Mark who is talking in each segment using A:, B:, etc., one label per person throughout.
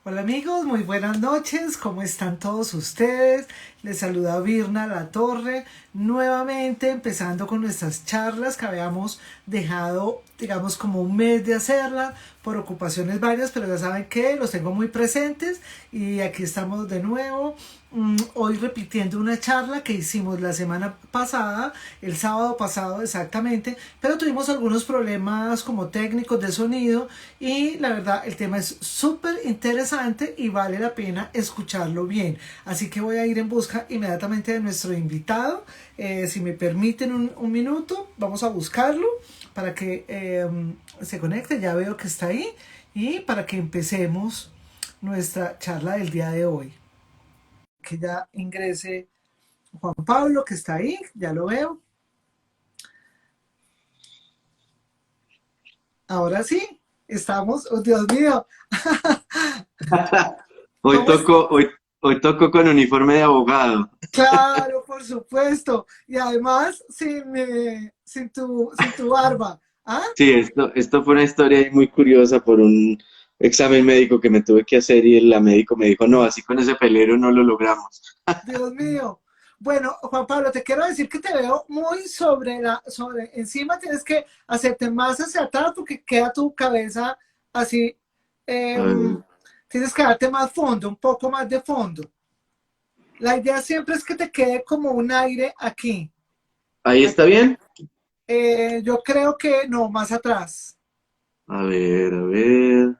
A: Hola amigos, muy buenas noches, ¿cómo están todos ustedes? Les saluda Virna La Torre, nuevamente empezando con nuestras charlas que habíamos dejado, digamos, como un mes de hacerlas por ocupaciones varias, pero ya saben que los tengo muy presentes y aquí estamos de nuevo. Hoy repitiendo una charla que hicimos la semana pasada, el sábado pasado exactamente, pero tuvimos algunos problemas como técnicos de sonido y la verdad el tema es súper interesante y vale la pena escucharlo bien. Así que voy a ir en busca inmediatamente de nuestro invitado. Si me permiten un minuto, vamos a buscarlo para que se conecte. Ya veo que está ahí y para que empecemos nuestra charla del día de hoy. Que ya ingrese Juan Pablo, que está ahí, ya lo veo. Ahora sí, estamos, oh, Dios mío,
B: Hoy
A: ¿cómo es?
B: toco, hoy toco con uniforme de abogado.
A: Claro, por supuesto. Y además sin tu barba. ¿Ah?
B: Sí, esto fue una historia ahí muy curiosa por un examen médico que me tuve que hacer y la médico me dijo, no, así con ese pelero no lo logramos.
A: Dios mío. Bueno, Juan Pablo, te quiero decir que te veo muy encima tienes que hacerte más hacia atrás porque queda tu cabeza así.
B: A
A: em,
B: ver,
A: Tienes que darte más fondo, un poco más de fondo. La idea siempre es que te quede como un aire aquí.
B: ¿ahí está bien?
A: Yo creo que no, más atrás.
B: A ver, a ver.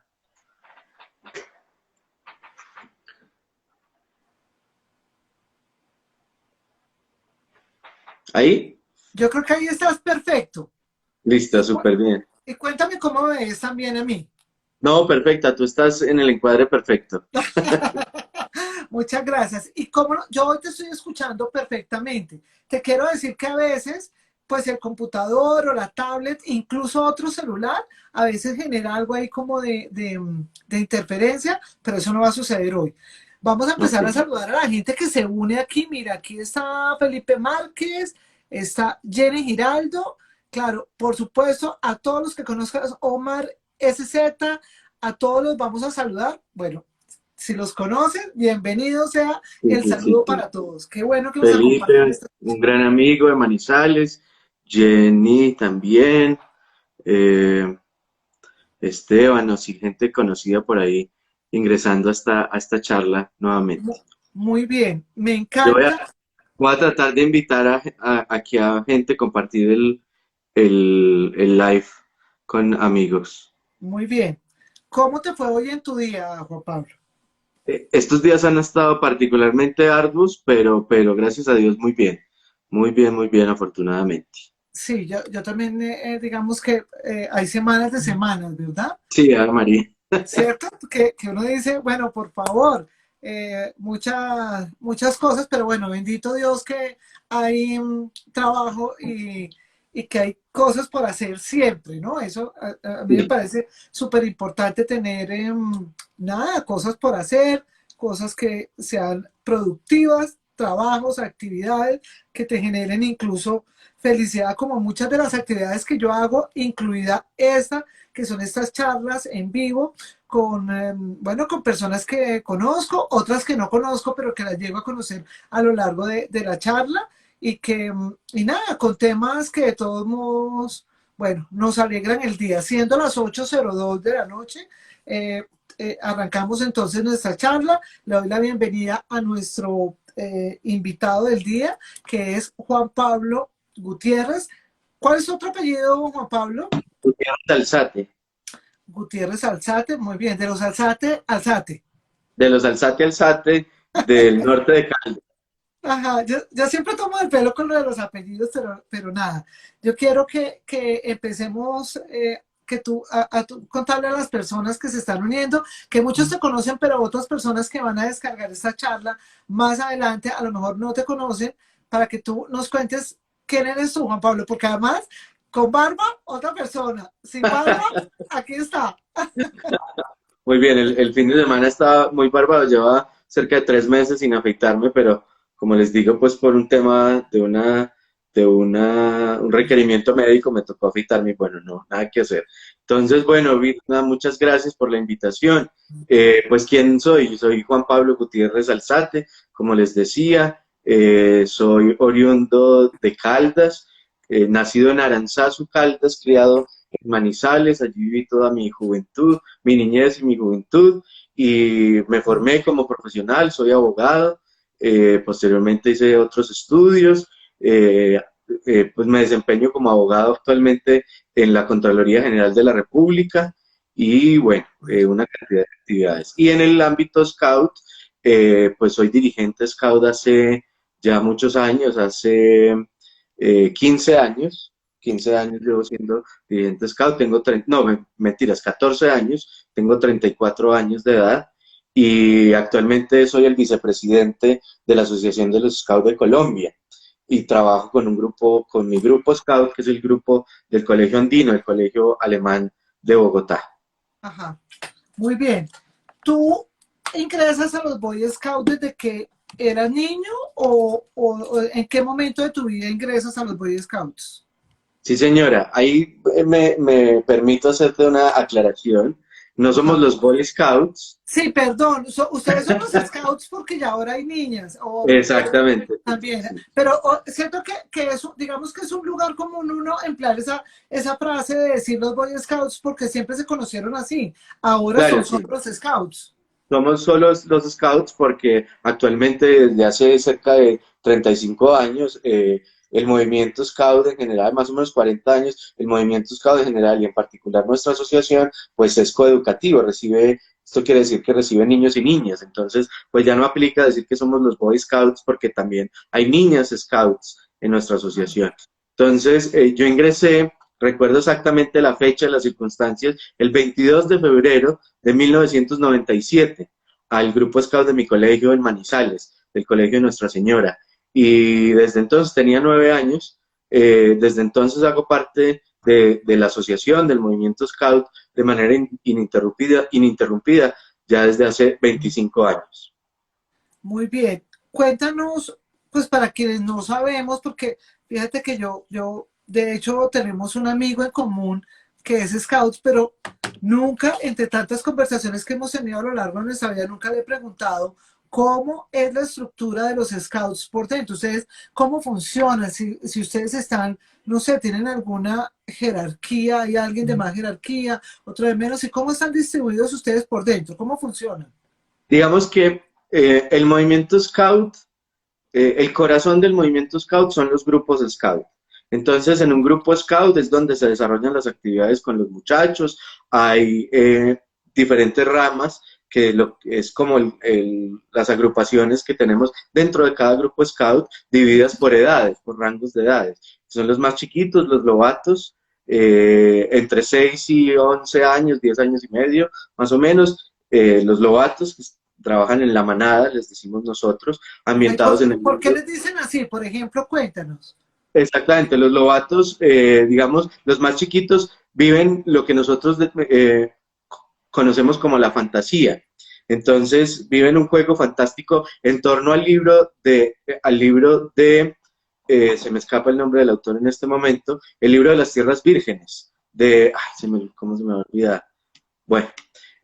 B: ¿Ahí?
A: Yo creo que ahí estás perfecto.
B: Listo,
A: Y,
B: súper bien.
A: y cuéntame cómo me ves también a mí.
B: No, perfecta, tú estás en el encuadre perfecto.
A: Muchas gracias. Y como yo hoy te estoy escuchando perfectamente, te quiero decir que a veces, pues el computador o la tablet, incluso otro celular, a veces genera algo ahí como de interferencia, pero eso no va a suceder hoy. Vamos a
B: Ok.
A: empezar a saludar a la gente que se une aquí. Mira, aquí está Felipe Márquez, está Jenny Giraldo, claro, por supuesto, a todos los que conozcas, Omar SZ, a todos los vamos a saludar. Bueno, si los conocen, bienvenido sea
B: Sí,
A: el
B: sí, sí,
A: saludo
B: sí.
A: para todos. Qué bueno que nos acompañen
B: Felipe,
A: esta
B: un
A: noche.
B: gran amigo de Manizales. Jenny también. eh, Esteban, o si gente conocida por ahí ingresando a esta charla nuevamente.
A: Muy bien, me
B: Yo voy a,
A: encanta.
B: voy a tratar de invitar aquí a gente, compartir el live con amigos.
A: Muy bien. ¿Cómo te fue hoy en tu día, Juan Pablo?
B: Estos días han estado particularmente arduos, pero gracias a Dios muy bien. Muy bien, afortunadamente.
A: Sí, yo también, digamos que hay semanas de semanas, ¿verdad?
B: Sí, Ave María.
A: ¿Cierto? Que uno dice, bueno, por favor, muchas cosas, pero bueno, bendito Dios que hay trabajo y que hay cosas por hacer siempre, ¿no? Eso a mí me
B: Sí,
A: parece súper importante tener, nada, cosas por hacer, cosas que sean productivas, trabajos, actividades que te generen incluso felicidad, como muchas de las actividades que yo hago, incluida esta, que son estas charlas en vivo con, bueno, con personas que conozco, otras que no conozco, pero que las llego a conocer a lo largo de la charla y que, y nada, con temas que de todos modos, bueno, nos alegran el día. Siendo las 8:02 de la noche, arrancamos entonces nuestra charla. Le doy la bienvenida a nuestro invitado del día, que es Juan Pablo Gutiérrez. ¿Cuál es otro apellido, Juan Pablo?
B: Gutiérrez Alzate,
A: Gutiérrez Alzate, muy bien, de los Alzate, Alzate.
B: de los Alzate Alzate del norte de Cali.
A: Ajá, yo siempre tomo el pelo con lo de los apellidos, pero nada. Yo quiero que empecemos, que tú contarle a las personas que se están uniendo, que muchos te conocen, pero otras personas que van a descargar esta charla más adelante, a lo mejor no te conocen, para que tú nos cuentes quién eres tú, Juan Pablo, porque además, con barba, otra persona, sin barba, aquí está.
B: Muy bien, el fin de semana estaba muy bárbaro, llevaba cerca de 3 meses sin afeitarme, pero como les digo, pues por un tema un requerimiento médico me tocó afeitarme y bueno, no, nada que hacer. Entonces, bueno, Virna, muchas gracias por la invitación. Pues, ¿quién soy? Soy Juan Pablo Gutiérrez Alzate, como les decía, soy oriundo de Caldas, nacido en Aranzazu, Caldas, criado en Manizales, allí viví toda mi juventud, mi niñez y mi juventud, y me formé como profesional, soy abogado, posteriormente hice otros estudios, eh, pues me desempeño como abogado actualmente en la Contraloría General de la República y bueno, una cantidad de actividades. Y en el ámbito Scout, pues soy dirigente Scout hace ya muchos años, hace 15 años, 15 años llevo siendo dirigente Scout, tengo, no, mentiras, 14 años, tengo 34 años de edad y actualmente soy el vicepresidente de la Asociación de los Scouts de Colombia y trabajo con un grupo, con mi grupo Scout, que es el grupo del Colegio Andino, el Colegio Alemán de Bogotá.
A: Ajá, muy bien. ¿Tú ingresas a los Boy Scouts desde que eras niño o en qué momento de tu vida ingresas a los Boy Scouts?
B: Sí, señora, ahí me permito hacerte una aclaración. No somos
A: Ajá.
B: los Boy Scouts.
A: Sí, perdón, ustedes son los Scouts porque ya ahora hay niñas,
B: Exactamente, sí, sí,
A: también,
B: sí.
A: pero siento que es, digamos que es un lugar común uno emplear esa frase de decir los Boy Scouts porque siempre se conocieron así, ahora son
B: Claro,
A: solo
B: sí.
A: los Scouts.
B: Somos solo los Scouts porque actualmente desde hace cerca de 35 años el movimiento Scout en general, más o menos 40 años, el movimiento Scout en general y en particular nuestra asociación, pues es coeducativo, esto quiere decir que recibe niños y niñas, entonces pues ya no aplica decir que somos los Boy Scouts porque también hay niñas Scouts en nuestra asociación. Entonces yo ingresé, recuerdo exactamente la fecha, las circunstancias, el 22 de febrero de 1997 al grupo Scout de mi colegio en Manizales, del colegio de Nuestra Señora. Y desde entonces tenía 9 años, desde entonces hago parte de la asociación, del movimiento Scout, de manera ininterrumpida, ya desde hace 25 años.
A: Muy bien. Cuéntanos, pues para quienes no sabemos, porque fíjate que de hecho, tenemos un amigo en común que es Scouts, pero nunca, entre tantas conversaciones que hemos tenido a lo largo de nuestra vida, nunca le he preguntado cómo es la estructura de los Scouts por dentro. Ustedes, cómo funciona, si ustedes están, no sé, tienen alguna jerarquía, hay alguien de más jerarquía, otro de menos, y cómo están distribuidos ustedes por dentro, cómo funcionan.
B: Digamos que el movimiento Scout, el corazón del movimiento Scout son los grupos Scout. Entonces, en un grupo Scout es donde se desarrollan las actividades con los muchachos, hay diferentes ramas, es como las agrupaciones que tenemos dentro de cada grupo Scout, divididas por edades, por rangos de edades. Son los más chiquitos, los lobatos, entre 6 y 11 años, 10 años y medio, más o menos, los lobatos que trabajan en la manada, les decimos nosotros,
A: Ay,
B: ambientados en el
A: por qué
B: mundo.
A: les dicen así? Por ejemplo, cuéntanos.
B: Exactamente, los lobatos, digamos, los más chiquitos viven lo que nosotros conocemos como la fantasía. Entonces, viven un juego fantástico en torno al libro de, se me escapa el nombre del autor en este momento, el libro de las tierras vírgenes, ¿cómo se me olvida? Bueno,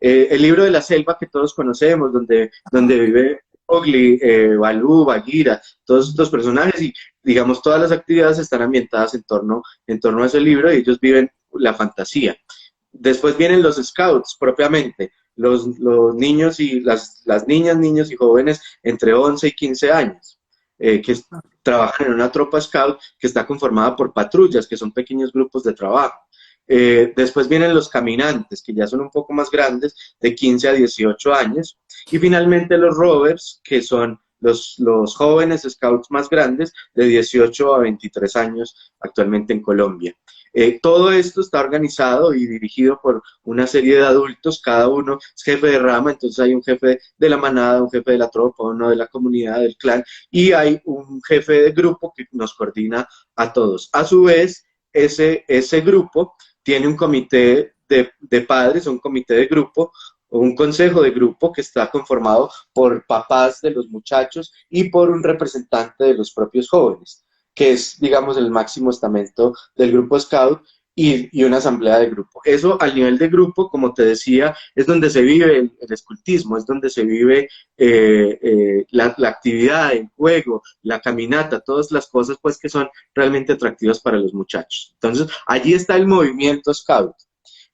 B: el libro de la selva que todos conocemos, donde vive Mowgli, Balú, Bagheera, todos estos personajes y digamos todas las actividades están ambientadas en torno a ese libro y ellos viven la fantasía. Después vienen los scouts propiamente, los niños y las niñas, niños y jóvenes entre 11 y 15 años, que trabajan en una tropa scout que está conformada por patrullas, que son pequeños grupos de trabajo. Después vienen los caminantes, que ya son un poco más grandes, de 15 a 18 años. Y finalmente los rovers, que son los jóvenes scouts más grandes, de 18 a 23 años actualmente en Colombia. Todo esto está organizado y dirigido por una serie de adultos, cada uno es jefe de rama, entonces hay un jefe de la manada, un jefe de la tropa, uno de la comunidad, del clan, y hay un jefe de grupo que nos coordina a todos. A su vez, ese grupo tiene un comité de padres, un comité de grupo, o un consejo de grupo que está conformado por papás de los muchachos y por un representante de los propios jóvenes, que es, digamos, el máximo estamento del grupo Scout. y una asamblea de grupo. Eso al nivel de grupo, como te decía, es donde se vive el escultismo, es donde se vive la actividad, el juego, la caminata, todas las cosas pues que son realmente atractivas para los muchachos. Entonces, allí está el movimiento Scout.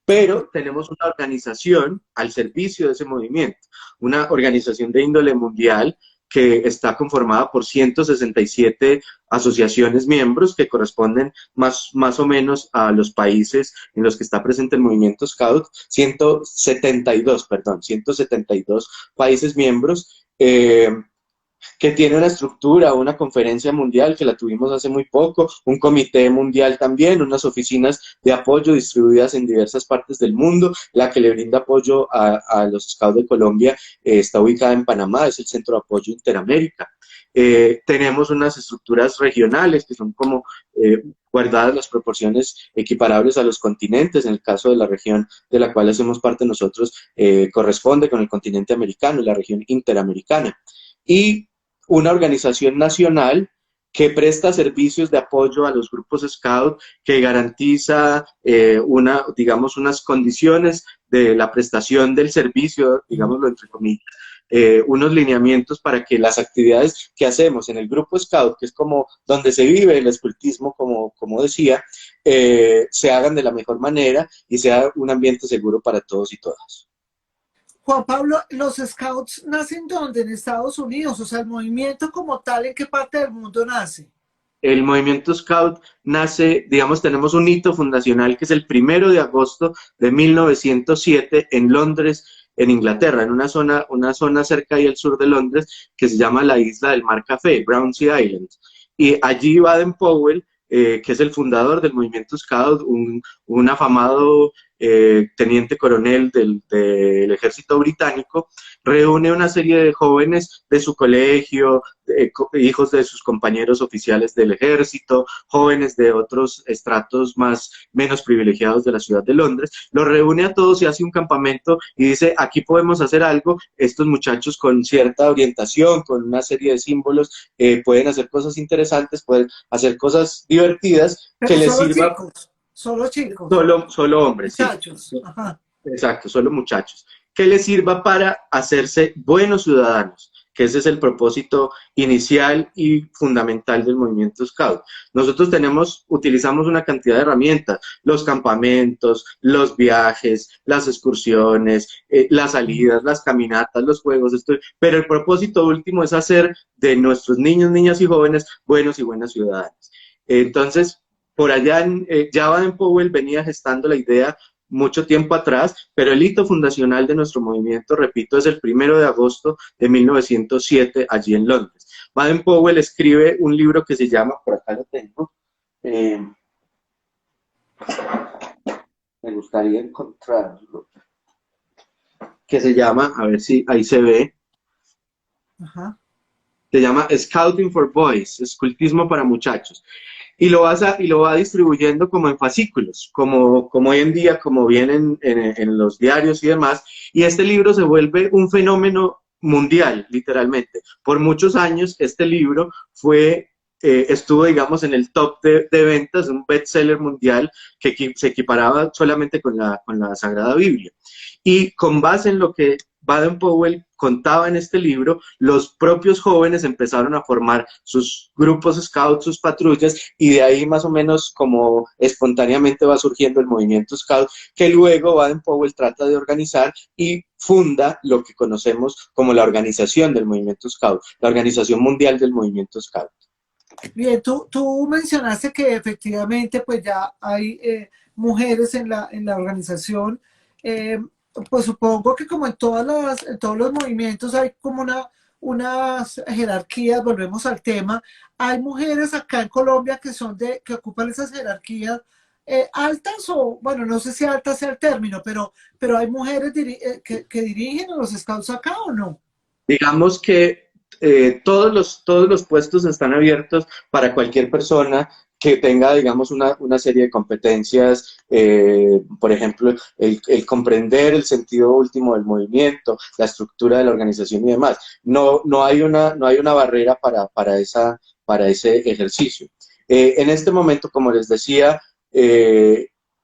B: Pero tenemos una organización al servicio de ese movimiento, una organización de índole mundial que está conformada por 167 asociaciones miembros que corresponden más o menos a los países en los que está presente el movimiento Scout, 172 países miembros, que tiene una estructura, una conferencia mundial que la tuvimos hace muy poco, un comité mundial también, unas oficinas de apoyo distribuidas en diversas partes del mundo. La que le brinda apoyo a los Scouts de Colombia está ubicada en Panamá, es el Centro de Apoyo Interamérica. Tenemos unas estructuras regionales que son como guardadas las proporciones equiparables a los continentes. En el caso de la región de la cual hacemos parte nosotros, corresponde con el continente americano, la región interamericana. Y una organización nacional que presta servicios de apoyo a los grupos Scout, que garantiza digamos, unas condiciones de la prestación del servicio, digámoslo entre comillas, unos lineamientos para que las actividades que hacemos en el grupo Scout, que es como donde se vive el escultismo, como decía, se hagan de la mejor manera y sea un ambiente seguro para todos y todas.
A: Juan Pablo, ¿los Scouts nacen dónde? En Estados Unidos, o sea, el movimiento como tal, ¿en qué parte del mundo nace?
B: El movimiento Scout nace, digamos, tenemos un hito fundacional que es el 1 de agosto de 1907 en Londres, en Inglaterra, en una zona cerca y al sur de Londres que se llama la isla del Mar Café, Brownsea Island. Y allí Baden Powell, que es el fundador del movimiento Scout, un afamado teniente coronel del ejército británico, reúne una serie de jóvenes de su colegio, hijos de sus compañeros oficiales del ejército, jóvenes de otros estratos menos privilegiados de la ciudad de Londres, los reúne a todos y hace un campamento y dice, aquí podemos hacer algo, estos muchachos con cierta orientación, con una serie de símbolos, pueden hacer cosas interesantes, pueden hacer cosas divertidas que
A: Pero
B: les
A: solo
B: sirva.
A: chicos, solo chicos,
B: Solo hombres, sí.
A: muchachos. Ajá.
B: Exacto, solo muchachos. Que les sirva para hacerse buenos ciudadanos, que ese es el propósito inicial y fundamental del movimiento Scout. Nosotros utilizamos una cantidad de herramientas, los campamentos, los viajes, las excursiones, las salidas, las caminatas, los juegos, pero el propósito último es hacer de nuestros niños, niñas y jóvenes buenos y buenas ciudadanos. Entonces, por allá ya Baden Powell venía gestando la idea mucho tiempo atrás, pero el hito fundacional de nuestro movimiento, repito, es el 1 de agosto de 1907, allí en Londres. Baden Powell escribe un libro que se llama, por acá lo tengo, me gustaría encontrarlo, que se llama, a ver si ahí se ve,
A: Ajá.
B: se llama Scouting for Boys, escultismo para muchachos. Y lo va distribuyendo como en fascículos, como hoy en día, como vienen en los diarios y demás, y este libro se vuelve un fenómeno mundial, literalmente. Por muchos años este libro estuvo, digamos, en el top de ventas, un bestseller mundial que se equiparaba solamente con la Sagrada Biblia. Y con base en lo que Baden Powell contaba en este libro, los propios jóvenes empezaron a formar sus grupos Scout, sus patrullas, y de ahí más o menos como espontáneamente va surgiendo el movimiento Scout, que luego Baden Powell trata de organizar y funda lo que conocemos como la organización del movimiento Scout, la Organización Mundial del Movimiento Scout.
A: Bien, tú mencionaste que efectivamente pues ya hay mujeres en la organización. Eh, pues supongo que como en todos los movimientos hay como unas jerarquías, volvemos al tema. Hay mujeres acá en Colombia que ocupan esas jerarquías altas o, bueno, no sé si altas sea el término, pero hay mujeres que dirigen a los scouts acá o no.
B: Digamos que todos los puestos están abiertos para cualquier persona que tenga, digamos, una serie de competencias, por ejemplo, el comprender el sentido último del movimiento, la estructura de la organización y demás. No hay una barrera para ese ejercicio. En este momento, como les decía,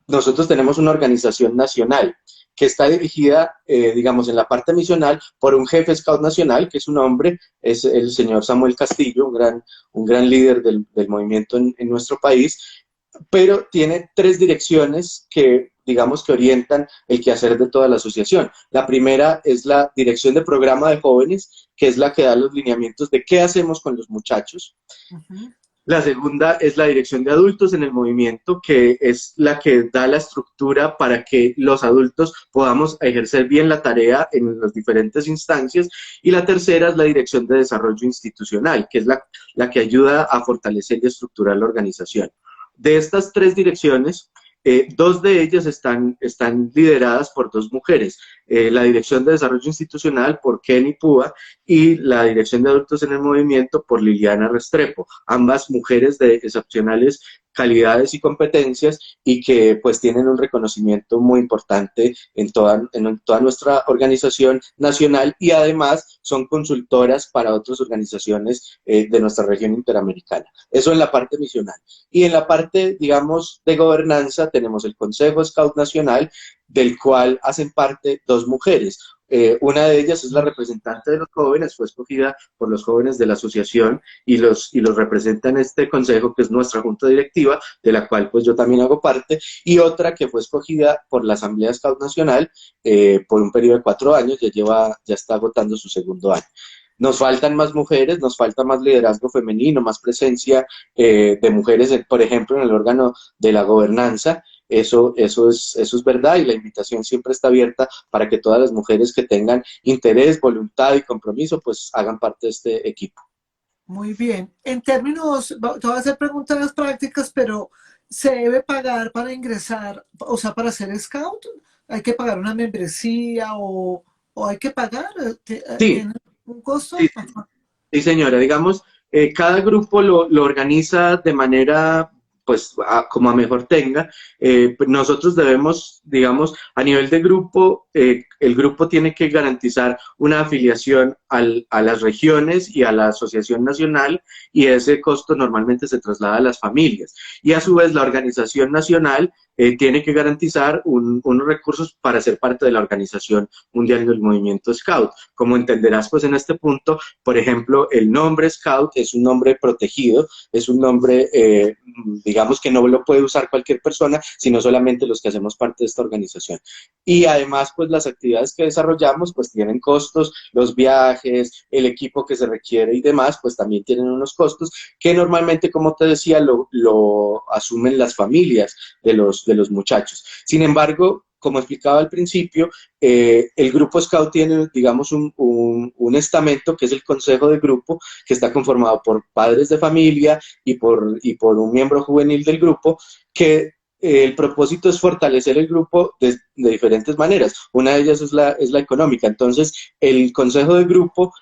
B: nosotros tenemos una organización nacional que está dirigida, digamos, en la parte misional por un jefe scout nacional, que es un hombre, es el señor Samuel Castillo, un gran líder del movimiento en nuestro país, pero tiene tres direcciones que, digamos, que orientan el quehacer de toda la asociación. La primera es la dirección de programa de jóvenes, que es la que da los lineamientos de qué hacemos con los muchachos.
A: Ujú.
B: La segunda es la dirección de adultos en el movimiento, que es la que da la estructura para que los adultos podamos ejercer bien la tarea en las diferentes instancias. Y la tercera es la dirección de desarrollo institucional, que es la que ayuda a fortalecer y estructurar la organización. De estas tres direcciones, dos de ellas están lideradas por dos mujeres, la Dirección de Desarrollo Institucional por Kenny Púa y la Dirección de Adultos en el Movimiento por Liliana Restrepo, ambas mujeres de excepcionales calidades y competencias y que pues tienen un reconocimiento muy importante en toda nuestra organización nacional y además son consultoras para otras organizaciones de nuestra región interamericana. Eso en la parte misional. Y en la parte, digamos, de gobernanza tenemos el Consejo Scout Nacional, del cual hacen parte dos mujeres. Una de ellas es la representante de los jóvenes, fue escogida por los jóvenes de la asociación y los representa en este consejo, que es nuestra junta directiva, de la cual pues yo también hago parte, y otra que fue escogida por la Asamblea Scout Nacional por un periodo de 4 años, ya está agotando su segundo año. Nos faltan más mujeres, nos falta más liderazgo femenino, más presencia de mujeres, por ejemplo, en el órgano de la gobernanza. Eso es verdad y la invitación siempre está abierta para que todas las mujeres que tengan interés, voluntad y compromiso, pues hagan parte de este equipo.
A: Muy bien. En términos, te voy a hacer preguntas prácticas, pero ¿se debe pagar para ingresar, o sea, para ser scout? ¿Hay que pagar una membresía o hay que pagar?
B: Sí,
A: ¿Tiene un costo?
B: sí, sí, señora. Digamos, cada grupo lo organiza de manera, pues, como a mejor tenga. Nosotros debemos, digamos, a nivel de grupo, el grupo tiene que garantizar una afiliación a las regiones y a la asociación nacional y ese costo normalmente se traslada a las familias. Y a su vez la organización nacional tiene que garantizar unos recursos para ser parte de la Organización Mundial del Movimiento Scout. Como entenderás, pues en este punto, por ejemplo, el nombre Scout es un nombre protegido, es un nombre, digamos que no lo puede usar cualquier persona, sino solamente los que hacemos parte de esta organización. Y además, pues las actividades que desarrollamos, pues tienen costos, los viajes, el equipo que se requiere y demás, pues también tienen unos costos que normalmente, como te decía, lo asumen las familias de los muchachos. Sin embargo, como explicaba al principio, el grupo Scout tiene, digamos, un estamento que es el consejo de grupo, que está conformado por padres de familia y por un miembro juvenil del grupo, que el propósito es fortalecer el grupo de diferentes maneras. Una de ellas es la económica. Entonces, el consejo de grupo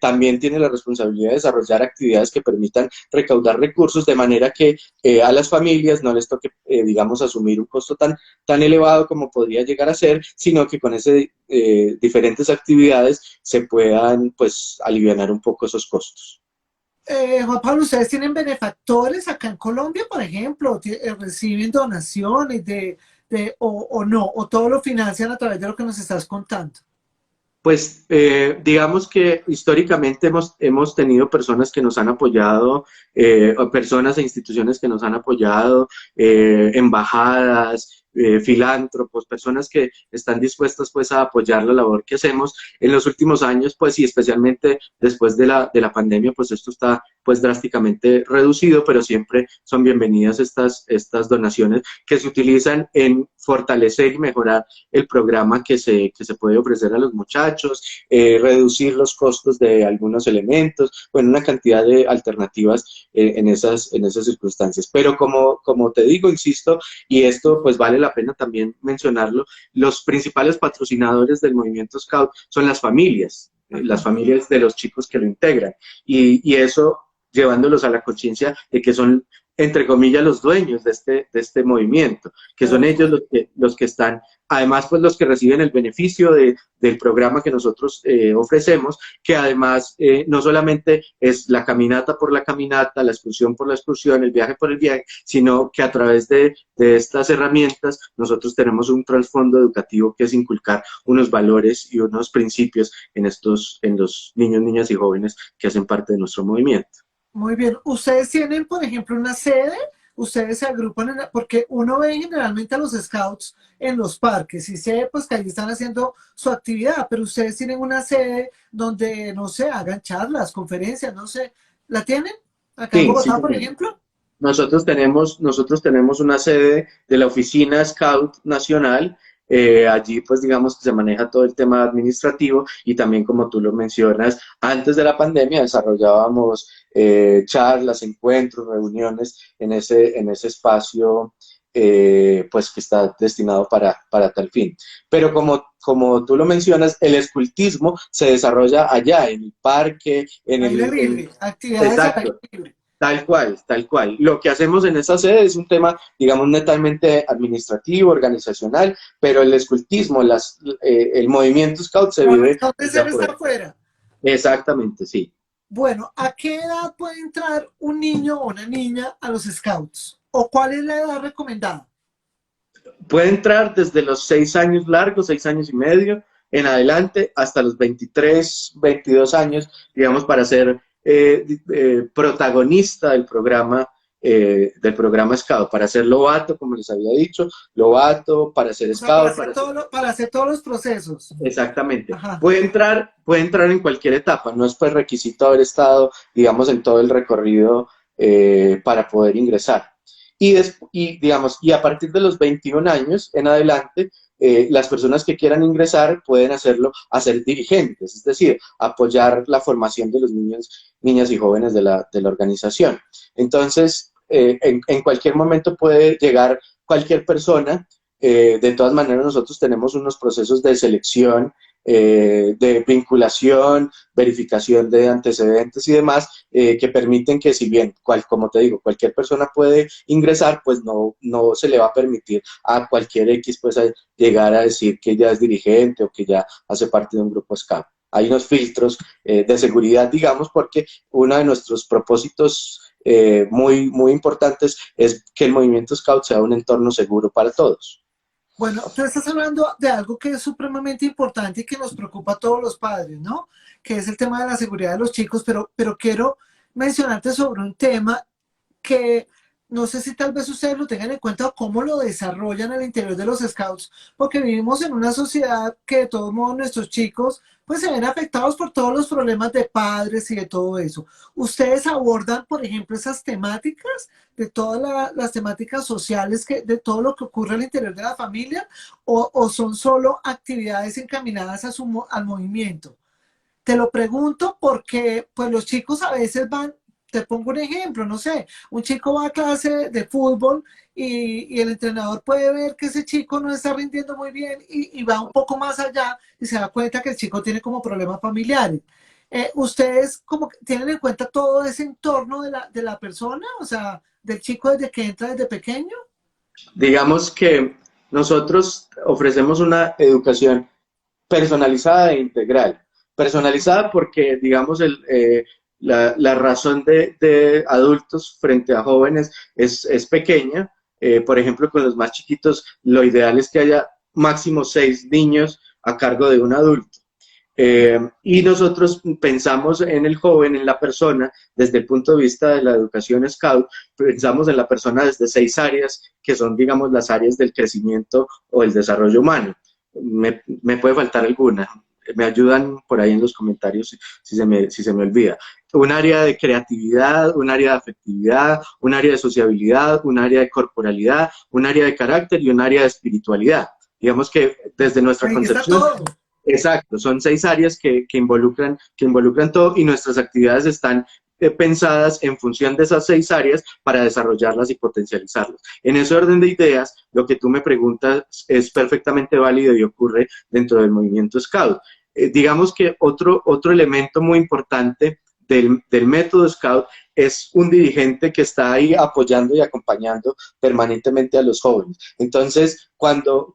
B: también tiene la responsabilidad de desarrollar actividades que permitan recaudar recursos de manera que a las familias no les toque, digamos, asumir un costo tan elevado como podría llegar a ser, sino que con ese diferentes actividades se puedan, pues, alivianar un poco esos costos.
A: Juan Pablo, ¿ustedes tienen benefactores acá en Colombia, por ejemplo? ¿Reciben donaciones o no? ¿O todo lo financian a través de lo que nos estás contando?
B: Pues digamos que históricamente hemos tenido personas que nos han apoyado, o personas e instituciones que nos han apoyado, embajadas, filántropos, personas que están dispuestas pues a apoyar la labor que hacemos. En los últimos años, pues y especialmente después de la pandemia, pues esto está pues drásticamente reducido, pero siempre son bienvenidas estas donaciones que se utilizan en fortalecer y mejorar el programa que se puede ofrecer a los muchachos, reducir los costos de algunos elementos, bueno, una cantidad de alternativas en esas circunstancias. Pero como te digo, insisto, y esto pues vale la pena también mencionarlo, los principales patrocinadores del movimiento Scout son las familias de los chicos que lo integran, y eso llevándolos a la conciencia de que son entre comillas, los dueños de este movimiento, que son ellos los que están, además, pues los que reciben el beneficio del programa que nosotros ofrecemos, que además no solamente es la caminata por la caminata, la excursión por la excursión, el viaje por el viaje, sino que a través de estas herramientas nosotros tenemos un trasfondo educativo que es inculcar unos valores y unos principios en los niños, niñas y jóvenes que hacen parte de nuestro movimiento.
A: Muy bien. ¿Ustedes tienen, por ejemplo, una sede? ¿Ustedes se agrupan porque uno ve generalmente a los scouts en los parques y sé pues que ahí están haciendo su actividad, pero ustedes tienen una sede donde, no sé, hagan charlas, conferencias, no sé, ¿la tienen? Acá en
B: Sí, sí,
A: Bogotá, por
B: tenemos.
A: ejemplo.
B: Nosotros tenemos una sede de la Oficina Scout Nacional. Allí, pues, digamos que se maneja todo el tema administrativo y también, como tú lo mencionas, antes de la pandemia desarrollábamos charlas, encuentros, reuniones en ese espacio, pues, que está destinado para tal fin. Pero como tú lo mencionas, el escultismo se desarrolla allá, en el parque,
A: Aire libre, actividades al aire
B: exacto.
A: libre.
B: Tal cual, tal cual. Lo que hacemos en esta sede es un tema, digamos, netamente administrativo, organizacional, pero el escultismo, el movimiento scout se
A: La
B: vive
A: razón de
B: desde
A: ser está
B: afuera.
A: afuera.
B: Exactamente, sí.
A: Bueno, ¿a qué edad puede entrar un niño o una niña a los scouts? ¿O cuál es la edad recomendada?
B: Puede entrar desde los 6 años largos, 6 años y medio, en adelante, hasta los 23, 22 años, digamos, para ser protagonista del programa Scout, para ser lobato, como les había dicho, lobato, para ser
A: O sea, para
B: Scout,
A: hacer
B: para ser...
A: para hacer todos los procesos.
B: Exactamente.
A: Ajá.
B: Puede entrar en cualquier etapa, no es pues requisito haber estado, digamos, en todo el recorrido para poder ingresar. Digamos, y a partir de los 21 años en adelante, las personas que quieran ingresar pueden hacerlo a ser dirigentes, es decir, apoyar la formación de los niños, niñas y jóvenes de la organización. Entonces, en cualquier momento puede llegar cualquier persona. De todas maneras, nosotros tenemos unos procesos de selección, de vinculación, verificación de antecedentes y demás, que permiten que, si bien, como te digo, cualquier persona puede ingresar, pues no se le va a permitir a cualquier X pues a llegar a decir que ya es dirigente o que ya hace parte de un grupo SCAP. Hay unos filtros de seguridad, digamos, porque uno de nuestros propósitos muy importantes es que el movimiento Scout sea un entorno seguro para todos.
A: Bueno, tú estás hablando de algo que es supremamente importante y que nos preocupa a todos los padres, ¿no? Que es el tema de la seguridad de los chicos, pero quiero mencionarte sobre un tema que no sé si tal vez ustedes lo tengan en cuenta o cómo lo desarrollan al interior de los scouts, porque vivimos en una sociedad que de todos modos nuestros chicos pues se ven afectados por todos los problemas de padres y de todo eso. ¿Ustedes abordan, por ejemplo, esas temáticas, de todas las temáticas sociales, de todo lo que ocurre al interior de la familia, o son solo actividades encaminadas al movimiento? Te lo pregunto porque pues los chicos a veces van, te pongo un ejemplo, no sé, un chico va a clase de fútbol y el entrenador puede ver que ese chico no está rindiendo muy bien y va un poco más allá y se da cuenta que el chico tiene como problemas familiares. ¿Ustedes como que tienen en cuenta todo ese entorno de la persona, o sea, del chico desde que entra desde pequeño?
B: Digamos que nosotros ofrecemos una educación personalizada e integral. Personalizada porque, digamos, la razón de adultos frente a jóvenes es pequeña. Por ejemplo, con los más chiquitos, lo ideal es que haya máximo 6 niños a cargo de un adulto. Y nosotros pensamos en el joven, en la persona, desde el punto de vista de la educación Scout, pensamos en la persona desde 6 áreas, que son, digamos, las áreas del crecimiento o el desarrollo humano. Me puede faltar alguna, me ayudan por ahí en los comentarios si se me olvida. Un área de creatividad, un área de afectividad, un área de sociabilidad, un área de corporalidad, un área de carácter y un área de espiritualidad. Digamos que desde nuestra
A: Ahí está
B: concepción,
A: todo.
B: exacto, son 6 áreas que involucran todo y nuestras actividades están pensadas en función de esas 6 áreas para desarrollarlas y potencializarlas. En ese orden de ideas, lo que tú me preguntas es perfectamente válido y ocurre dentro del movimiento Scout. Digamos que otro elemento muy importante del método Scout es un dirigente que está ahí apoyando y acompañando permanentemente a los jóvenes. Entonces,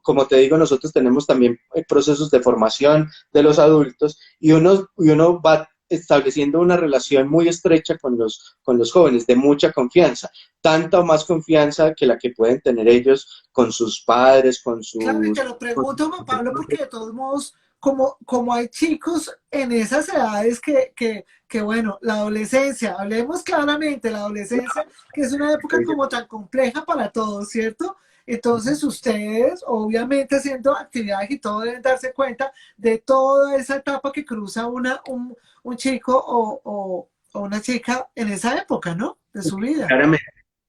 B: como te digo, nosotros tenemos también procesos de formación de los adultos y uno va estableciendo una relación muy estrecha con los jóvenes, de mucha confianza, tanta o más confianza que la que pueden tener ellos con sus padres,
A: Claro, y te lo pregunto, Juan Pablo, porque de todos modos, como hay chicos en esas edades que, bueno, la adolescencia, hablemos claramente, la adolescencia, que es una época como tan compleja para todos, ¿cierto? Entonces ustedes, obviamente haciendo actividades y todo, deben darse cuenta de toda esa etapa que cruza un chico o una chica en esa época, ¿no? De su vida.
B: claramente.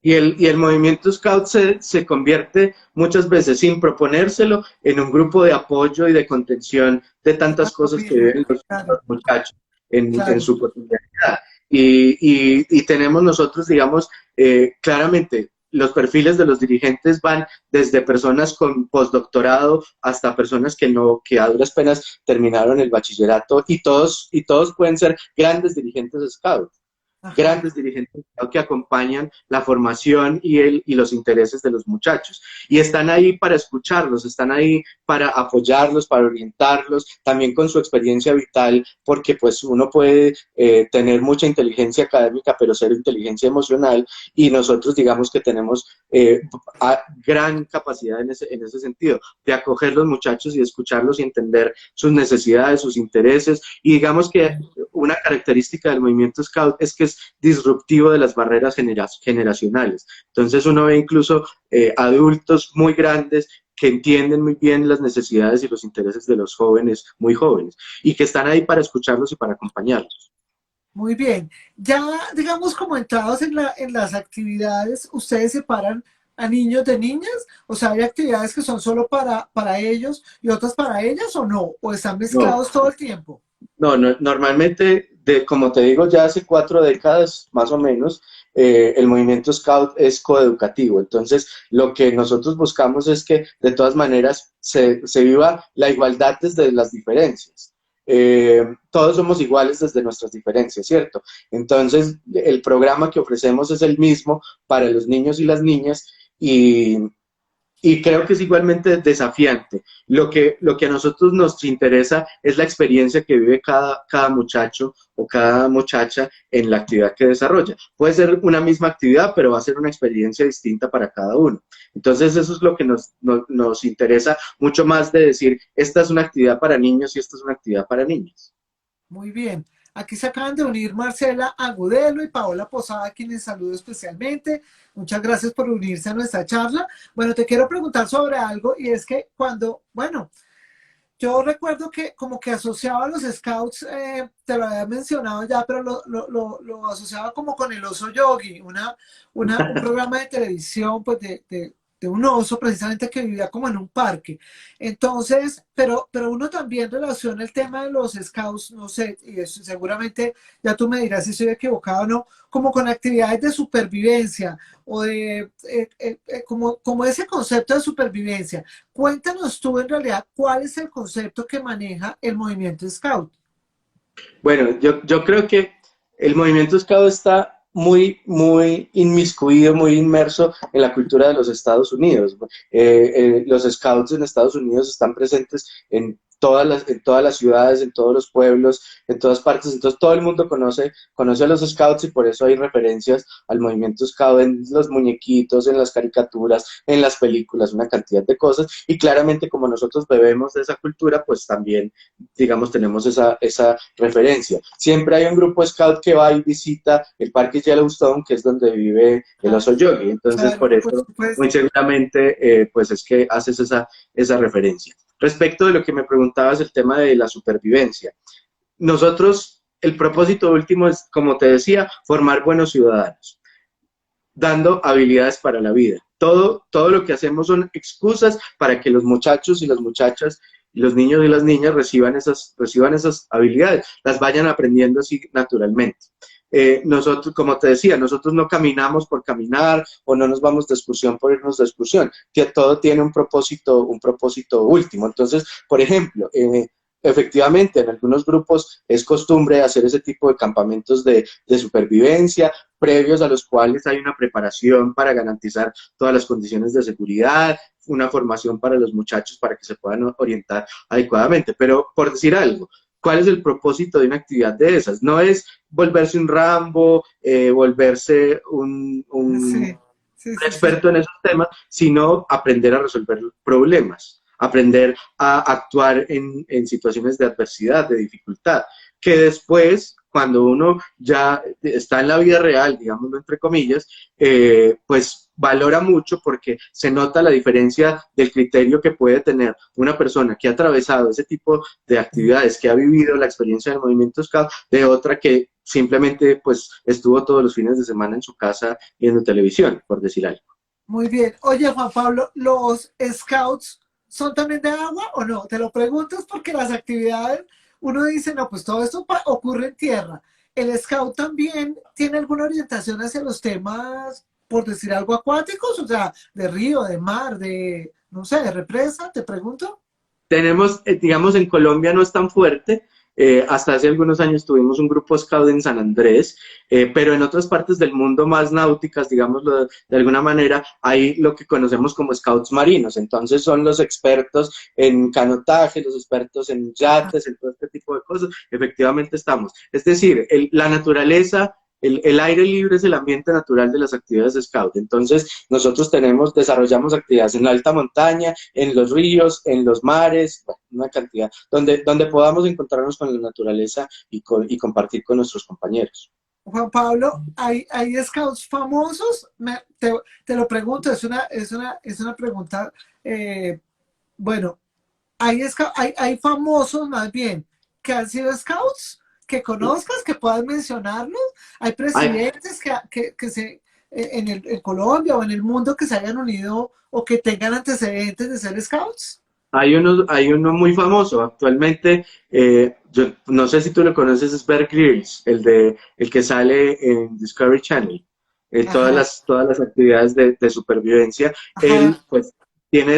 B: Y el movimiento Scout se convierte muchas veces, sin proponérselo, en un grupo de apoyo y de contención de tantas
A: Claro,
B: cosas que
A: Virna,
B: viven los
A: claro,
B: muchachos en
A: claro.
B: su cotidianidad. Y tenemos nosotros, digamos, claramente, los perfiles de los dirigentes van desde personas con postdoctorado hasta personas que a duras penas terminaron el bachillerato, y todos pueden ser grandes dirigentes Scout,
A: Ajá.
B: grandes dirigentes que acompañan la formación y los intereses de los muchachos. Y están ahí para escucharlos, están ahí para apoyarlos, para orientarlos, también con su experiencia vital, porque pues uno puede tener mucha inteligencia académica, pero cero inteligencia emocional, y nosotros digamos que tenemos gran capacidad en ese sentido, de acoger los muchachos y escucharlos y entender sus necesidades, sus intereses, y digamos que una característica del movimiento Scout es que es disruptivo de las barreras generacionales. Entonces uno ve incluso adultos muy grandes que entienden muy bien las necesidades y los intereses de los jóvenes, muy jóvenes, y que están ahí para escucharlos y para acompañarlos.
A: Muy bien. Ya, digamos, como entrados en las actividades, ¿ustedes separan a niños de niñas? O sea, ¿hay actividades que son solo para ellos y otras para ellas o no? ¿O están
B: No,
A: mezclados todo el tiempo?
B: no, no, normalmente, como te digo, ya hace 4 décadas más o menos, el movimiento Scout es coeducativo. Entonces, lo que nosotros buscamos es que de todas maneras se viva la igualdad desde las diferencias. Todos somos iguales desde nuestras diferencias, ¿cierto? Entonces, el programa que ofrecemos es el mismo para los niños y las niñas, y, y creo que es igualmente desafiante. Lo que a nosotros nos interesa es la experiencia que vive cada muchacho o cada muchacha en la actividad que desarrolla. Puede ser una misma actividad, pero va a ser una experiencia distinta para cada uno. Entonces eso es lo que nos interesa, mucho más de decir, esta es una actividad para niños y esta es una actividad para niñas.
A: Muy bien. Aquí se acaban de unir Marcela Agudelo y Paola Posada, quienes saludo especialmente. Muchas gracias por unirse a nuestra charla. Bueno, te quiero preguntar sobre algo y es que bueno, yo recuerdo que como que asociaba a los scouts, te lo había mencionado ya, pero lo asociaba como con el oso yogi, un programa de televisión pues de un oso precisamente que vivía como en un parque. Entonces, pero uno también relaciona el tema de los scouts, no sé, y eso seguramente ya tú me dirás si estoy equivocado o no, como con actividades de supervivencia o como ese concepto de supervivencia. Cuéntanos tú en realidad cuál es el concepto que maneja el movimiento Scout.
B: Bueno, yo creo que el movimiento Scout está muy, muy inmiscuido, muy inmerso en la cultura de los Estados Unidos. Los Scouts en Estados Unidos están presentes en todas las ciudades, en todos los pueblos, en todas partes. Entonces todo el mundo conoce a los Scouts, y por eso hay referencias al movimiento Scout en los muñequitos, en las caricaturas, en las películas, una cantidad de cosas. Y claramente, como nosotros bebemos de esa cultura, pues también, digamos, tenemos esa referencia. Siempre hay un grupo Scout que va y visita el Parque Yellowstone, que es donde vive el
A: Ah,
B: oso yogi. Entonces,
A: claro,
B: por
A: por
B: eso, muy
A: supuesto.
B: seguramente, pues es que haces esa referencia. Respecto de lo que me preguntabas, el tema de la supervivencia. Nosotros, el propósito último es, como te decía, formar buenos ciudadanos, dando habilidades para la vida. Todo lo que hacemos son excusas para que los muchachos y las muchachas, y los niños y las niñas reciban esas habilidades, las vayan aprendiendo así naturalmente. Nosotros, como te decía, nosotros no caminamos por caminar, o no nos vamos de excursión por irnos de excursión, que todo tiene un propósito último. Entonces, por ejemplo, efectivamente, en algunos grupos es costumbre hacer ese tipo de campamentos de supervivencia, previos a los cuales hay una preparación para garantizar todas las condiciones de seguridad, una formación para los muchachos para que se puedan orientar adecuadamente. Pero, por decir algo, ¿cuál es el propósito de una actividad de esas? No es volverse un Rambo, volverse un
A: Sí, sí, sí, sí.
B: experto en esos temas, sino aprender a resolver problemas, aprender a actuar en situaciones de adversidad, de dificultad, que después, cuando uno ya está en la vida real, digámoslo entre comillas, pues valora mucho porque se nota la diferencia del criterio que puede tener una persona que ha atravesado ese tipo de actividades, que ha vivido la experiencia del movimiento Scout, de otra que simplemente pues estuvo todos los fines de semana en su casa viendo televisión, por decir algo.
A: Muy bien. Oye, Juan Pablo, ¿los scouts son también de agua o no? Te lo preguntas porque las actividades, uno dice, no, pues todo esto ocurre en tierra. ¿El scout también tiene alguna orientación hacia los temas, por decir algo, acuáticos? O sea, de río, de mar, de, no sé, de represa, te pregunto.
B: Tenemos, digamos, en Colombia no es tan fuerte. Hasta hace algunos años tuvimos un grupo scout en San Andrés, pero en otras partes del mundo más náuticas, digámoslo de alguna manera, hay lo que conocemos como scouts marinos. Entonces son los expertos en canotaje, los expertos en
A: Ajá.
B: yates, en todo este tipo de cosas. Efectivamente estamos. Es decir, la naturaleza, el aire libre es el ambiente natural de las actividades de scout. Entonces, nosotros desarrollamos actividades en la alta montaña, en los ríos, en los mares, bueno, una cantidad, donde podamos encontrarnos con la naturaleza y compartir con nuestros compañeros.
A: Juan Pablo, ¿hay scouts famosos? Te lo pregunto, es una pregunta, eh, bueno, hay famosos más bien que han sido scouts, que conozcas, que puedas mencionarlos. Hay
B: Hay,
A: presidentes que en Colombia o en el mundo que se hayan unido o que tengan antecedentes de ser scouts.
B: hay uno muy famoso actualmente, yo no sé si tú lo conoces, es Bear Grylls, el que sale en Discovery Channel,
A: Ajá,
B: todas las actividades de supervivencia.
A: ajá,
B: Él pues tiene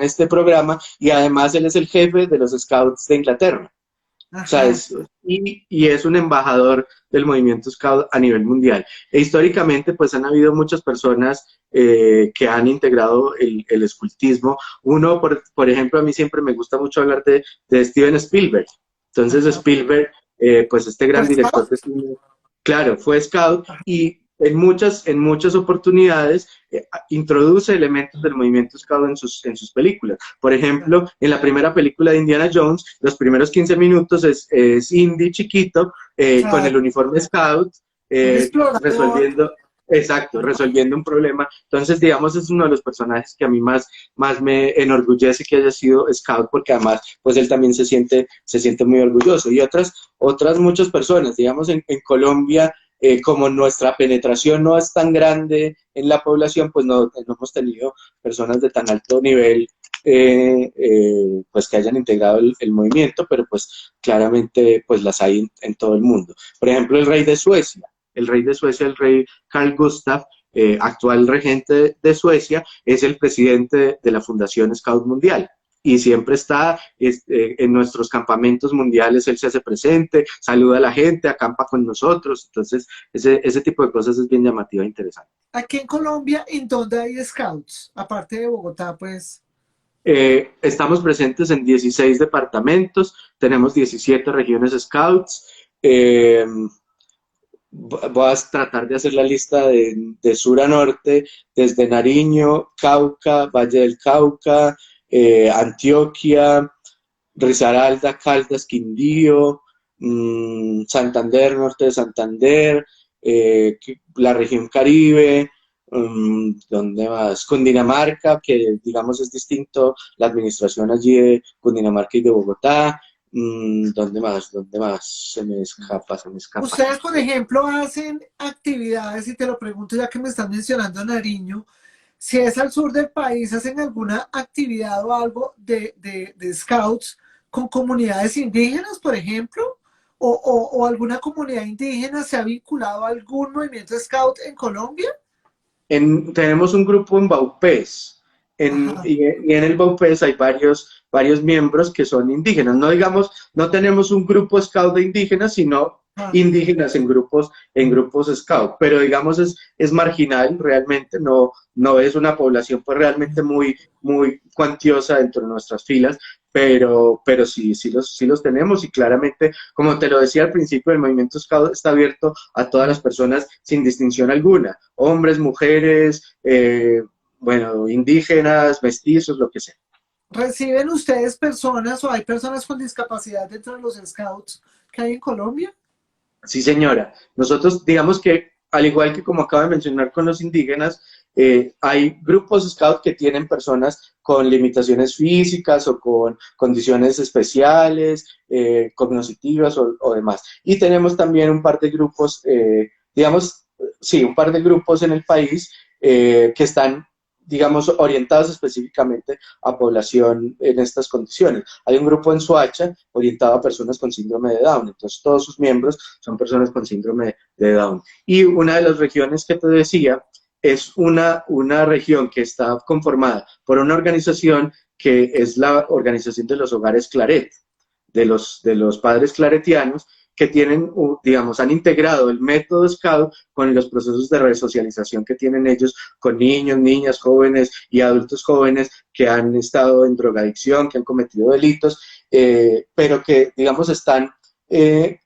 B: este programa y además él es el jefe de los Scouts de Inglaterra. O sea,
A: ajá.
B: y es un embajador del movimiento Scout a nivel mundial. E históricamente, pues han habido muchas personas que han integrado el escultismo. Uno, por ejemplo, a mí siempre me gusta mucho hablar de Steven Spielberg. Entonces,
A: Ajá.
B: Spielberg, pues este gran
A: ¿Fue
B: director de
A: scout?
B: cine, claro, fue Scout
A: Ajá.
B: y en muchas oportunidades introduce elementos del movimiento Scout en sus películas. Por ejemplo, en la primera película de Indiana Jones, los primeros 15 minutos es Indy chiquito con el
A: Claro,
B: uniforme Scout
A: un explorador.
B: resolviendo, exacto, resolviendo un problema. Entonces, digamos, es uno de los personajes que a mí más me enorgullece que haya sido Scout, porque además, pues él también se siente muy orgulloso. Y otras muchas personas, digamos, en Colombia, como nuestra penetración no es tan grande en la población, pues no hemos tenido personas de tan alto nivel pues que hayan integrado el movimiento, pero pues claramente pues las hay en todo el mundo. Por ejemplo, el rey de Suecia, el rey Carl Gustaf, actual regente de Suecia, es el presidente de la Fundación Scout Mundial y siempre está en nuestros campamentos mundiales, él se hace presente, saluda a la gente, acampa con nosotros, entonces ese tipo de cosas es bien llamativa e interesante.
A: Aquí en Colombia, ¿en dónde hay scouts? Aparte de Bogotá, pues.
B: Estamos presentes en 16 departamentos, tenemos 17 regiones scouts. Voy a tratar de hacer la lista de sur a norte, desde Nariño, Cauca, Valle del Cauca, Antioquia, Risaralda, Caldas, Quindío, Santander, norte de Santander, la región Caribe, ¿dónde más? Cundinamarca, que digamos es distinto la administración allí de Cundinamarca y de Bogotá. ¿Dónde más? ¿Dónde más? Se me escapa.
A: Ustedes, por ejemplo, hacen actividades, y te lo pregunto ya que me están mencionando Nariño, si es al sur del país, ¿hacen alguna actividad o algo de scouts con comunidades indígenas, por ejemplo? O alguna comunidad indígena se ha vinculado a algún movimiento scout en Colombia?
B: Tenemos un grupo en Baupés,
A: Ajá,
B: y en el Baupés hay varios miembros que son indígenas. No digamos, no tenemos un grupo scout de indígenas, sino
A: Ah,
B: indígenas en grupos scout, pero digamos es marginal realmente, no es una población pues realmente muy cuantiosa dentro de nuestras filas, pero sí los tenemos y claramente, como te lo decía al principio, el movimiento Scout está abierto a todas las personas sin distinción alguna, hombres, mujeres, bueno, indígenas, mestizos, lo que sea.
A: ¿reciben ustedes personas o hay personas con discapacidad dentro de los scouts que hay en Colombia?
B: Sí, señora. Nosotros, digamos que, al igual que como acaba de mencionar con los indígenas, hay grupos scout que tienen personas con limitaciones físicas o con condiciones especiales, cognitivas o demás. Y tenemos también un par de grupos, digamos, sí, un par de grupos en el país que están, digamos, orientados específicamente a población en estas condiciones. Hay un grupo en Soacha orientado a personas con síndrome de Down, entonces todos sus miembros son personas con síndrome de Down. Y una de las regiones que te decía es una región que está conformada por una organización que es la Organización de los Hogares Claret, de los padres claretianos, que tienen, digamos, han integrado el método Scout con los procesos de resocialización que tienen ellos con niños, niñas, jóvenes y adultos jóvenes que han estado en drogadicción, que han cometido delitos, pero que, digamos, están en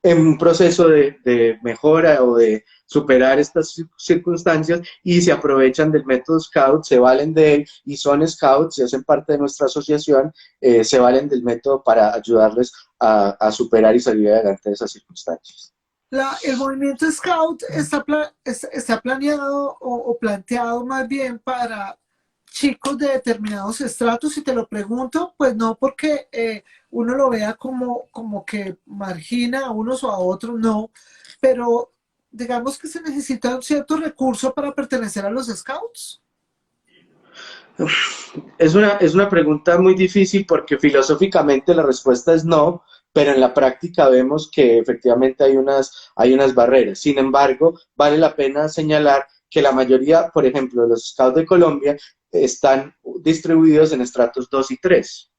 B: un proceso de mejora o de superar estas circunstancias y se aprovechan del método Scout, se valen de él y son Scouts y hacen parte de nuestra asociación, se valen del método para ayudarles a superar y salir adelante de esas circunstancias.
A: El movimiento Scout está planeado o planteado más bien para chicos de determinados estratos, y te lo pregunto, pues no porque uno lo vea como que margina a unos o a otros, no, pero digamos que se necesita un cierto recurso para pertenecer a los Scouts.
B: Es una pregunta muy difícil porque filosóficamente la respuesta es no, pero en la práctica vemos que efectivamente hay unas barreras. Sin embargo, vale la pena señalar que la mayoría, por ejemplo, de los scouts de Colombia están distribuidos en estratos 2 y 3.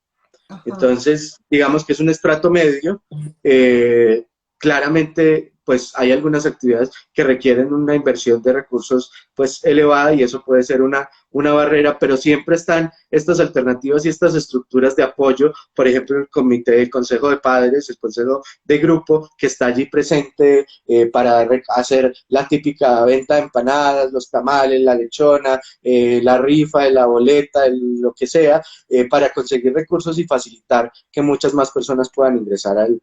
A: Ajá.
B: Entonces, digamos que es un estrato medio. eh, Claramente, pues hay algunas actividades que requieren una inversión de recursos pues elevada y eso puede ser una barrera, pero siempre están estas alternativas y estas estructuras de apoyo, por ejemplo, el comité, el consejo de padres, el consejo de grupo que está allí presente para hacer la típica venta de empanadas, los tamales, la lechona, la rifa, la boleta, lo que sea, para conseguir recursos y facilitar que muchas más personas puedan ingresar al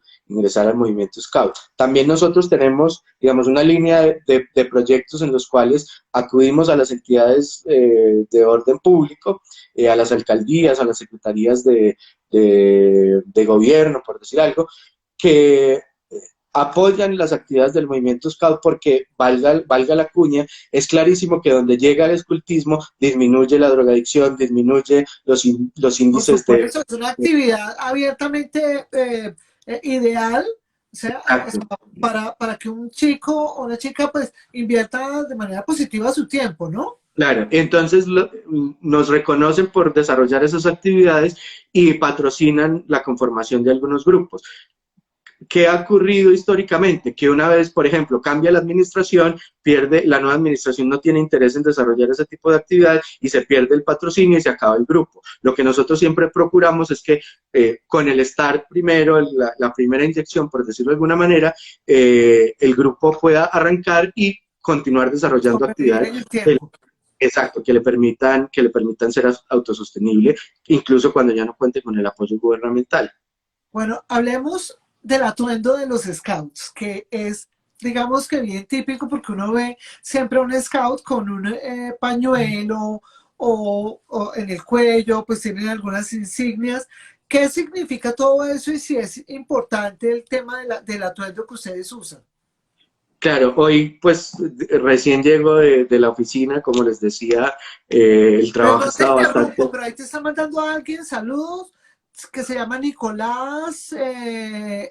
B: movimiento Scout. También nosotros tenemos, digamos, una línea de proyectos en los cuales acudimos a las entidades de orden público, a las alcaldías, a las secretarías de gobierno, por decir algo, que apoyan las actividades del movimiento Scout porque, valga la cuña, es clarísimo que donde llega el escultismo disminuye la drogadicción, disminuye los
A: Por
B: índices de...
A: supuesto, es una actividad abiertamente ideal, o sea, para que un chico o una chica pues invierta de manera positiva su tiempo, ¿no?
B: Claro, entonces nos reconocen por desarrollar esas actividades y patrocinan la conformación de algunos grupos. ¿Qué ha ocurrido históricamente? Que una vez, por ejemplo, cambia la administración, la nueva administración no tiene interés en desarrollar ese tipo de actividad y se pierde el patrocinio y se acaba el grupo. Lo que nosotros siempre procuramos es que con el start primero, la primera inyección, por decirlo de alguna manera, el grupo pueda arrancar y continuar desarrollando
A: Sobrevivir
B: actividades
A: en el tiempo.
B: exacto, que le permitan ser autosostenible, incluso cuando ya no cuente con el apoyo gubernamental.
A: Bueno, hablemos del atuendo de los scouts, que es, digamos que bien típico porque uno ve siempre a un scout con un pañuelo o en el cuello, pues tienen algunas insignias. ¿Qué significa todo eso y si es importante el tema del atuendo que ustedes usan?
B: Claro, hoy pues recién llego de la oficina, como les decía, el trabajo
A: Perdón, te
B: estaba
A: interrumpo,
B: bastante...
A: pero ahí te está mandando a alguien saludos que se llama Nicolás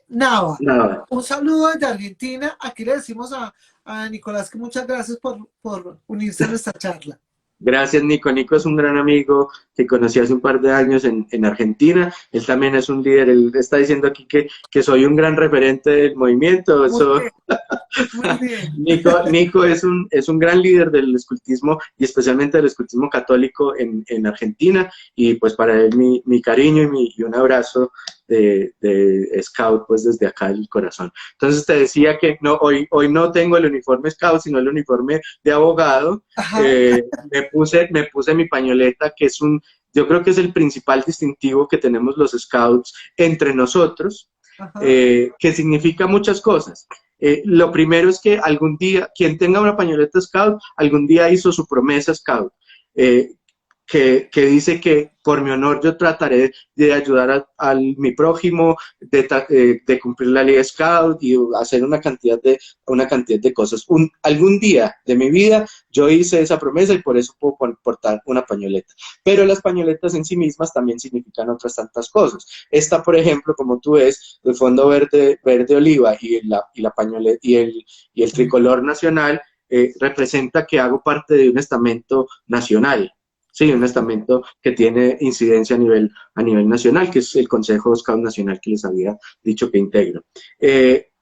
A: Nava.
B: Nada,
A: Un saludo desde Argentina. Aquí le decimos a Nicolás que muchas gracias por unirse a nuestra charla.
B: Gracias, Nico. Nico es un gran amigo que conocí hace un par de años en Argentina. Él también es un líder. Él está diciendo aquí que soy un gran referente del movimiento.
A: Muy
B: Eso,
A: bien, muy bien.
B: Nico es un gran líder del escultismo y especialmente del escultismo católico en Argentina. Y pues para él mi cariño y un abrazo de Scout, pues desde acá el corazón. Entonces te decía que no, hoy no tengo el uniforme Scout, sino el uniforme de abogado.
A: Ajá,
B: Me puse mi pañoleta, que es yo creo que es el principal distintivo que tenemos los Scouts entre nosotros,
A: ajá.
B: que significa muchas cosas. Lo primero es que algún día, quien tenga una pañoleta Scout, algún día hizo su promesa Scout. Eh, que dice que por mi honor yo trataré de ayudar a mi prójimo, de cumplir la ley Scout y hacer una cantidad de cosas. Algún día de mi vida yo hice esa promesa y por eso puedo portar una pañoleta. Pero las pañoletas en sí mismas también significan otras tantas cosas. Esta, por ejemplo, como tú ves, el fondo verde oliva y la pañoleta y el tricolor nacional representa que hago parte de un estamento nacional. Sí, un estamento que tiene incidencia a nivel nacional, que es el Consejo Scout Nacional que les había dicho que integro.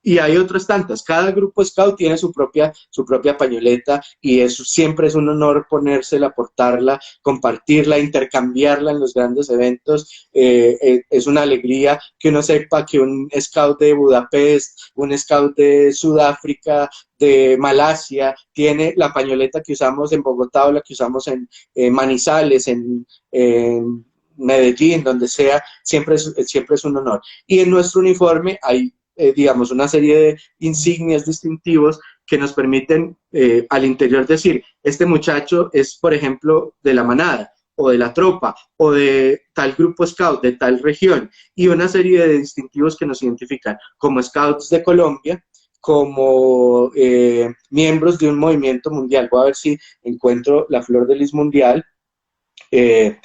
B: Y hay otras tantas. Cada grupo Scout tiene su propia pañoleta y eso siempre es un honor ponérsela, portarla, compartirla, intercambiarla en los grandes eventos. Es una alegría que uno sepa que un Scout de Budapest, un Scout de Sudáfrica, de Malasia, tiene la pañoleta que usamos en Bogotá o la que usamos en Manizales, en Medellín, donde sea, siempre es un honor. Y en nuestro uniforme hay, digamos, una serie de insignias distintivos que nos permiten al interior decir, este muchacho es, por ejemplo, de la manada, o de la tropa, o de tal grupo scout, de tal región, y una serie de distintivos que nos identifican como scouts de Colombia, como miembros de un movimiento mundial. Voy a ver si encuentro la flor de lis mundial eh,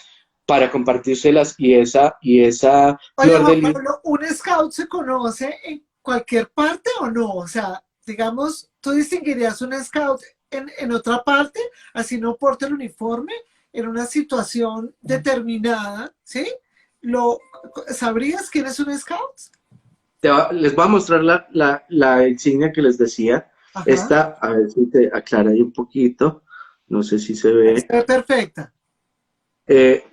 B: para compartírselas y esa
A: Oye,
B: flor de
A: Juan
B: lis.
A: Pablo, ¿un scout se conoce en cualquier parte o no? O sea, digamos, ¿tú distinguirías un scout en otra parte, así no porte el uniforme, en una situación determinada, ¿sí? ¿Lo, ¿Sabrías quién es un scout?
B: Les voy a mostrar la insignia que les decía.
A: Ajá,
B: Esta, a ver si te aclara ahí un poquito. No sé si se
A: ahí se
B: ve.
A: ve perfecta.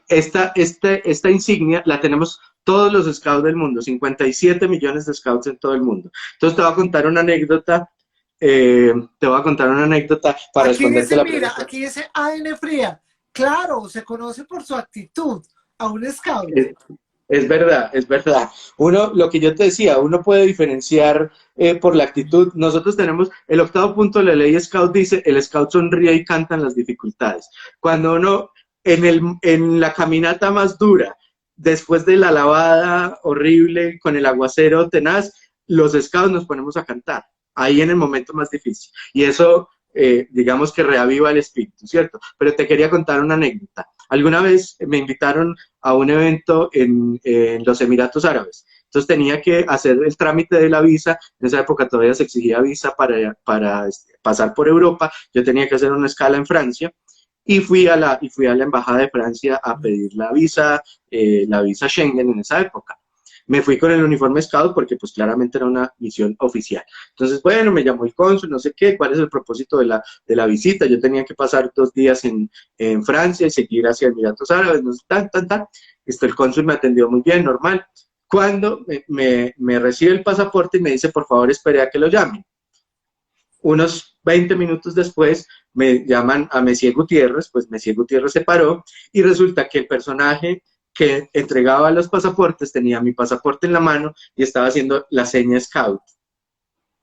B: Esta insignia la tenemos todos los scouts del mundo, 57 millones de scouts en todo el mundo. Entonces te voy a contar una anécdota, para
A: Aquí
B: responderte
A: dice,
B: la
A: mira,
B: pregunta.
A: aquí dice AN Fría. Claro, se conoce por su actitud a un scout.
B: Es, es verdad, es verdad. Lo que yo te decía, uno puede diferenciar por la actitud. Nosotros tenemos el octavo punto de la ley Scout dice, el Scout sonríe y canta en las dificultades. Cuando uno en la caminata más dura, después de la lavada horrible con el aguacero tenaz, los Scouts nos ponemos a cantar, ahí en el momento más difícil. Y eso, digamos que reaviva el espíritu, ¿cierto? Pero te quería contar una anécdota. Alguna vez me invitaron a un evento en los Emiratos Árabes. Entonces tenía que hacer el trámite de la visa. En esa época todavía se exigía visa para pasar por Europa. Yo tenía que hacer una escala en Francia y fui a la embajada de Francia a pedir la visa Schengen en esa época. Me fui con el uniforme Scout porque pues claramente era una misión oficial. Entonces, bueno, me llamó el cónsul, no sé qué, cuál es el propósito de la visita. Yo tenía que pasar 2 días en Francia y seguir hacia Emiratos Árabes, no sé, tan. El cónsul me atendió muy bien, normal. Cuando me recibe el pasaporte y me dice, por favor, espere a que lo llamen. Unos 20 minutos después me llaman a Messier Gutiérrez, pues Messier Gutiérrez se paró y resulta que el personaje que entregaba los pasaportes tenía mi pasaporte en la mano y estaba haciendo la seña Scout.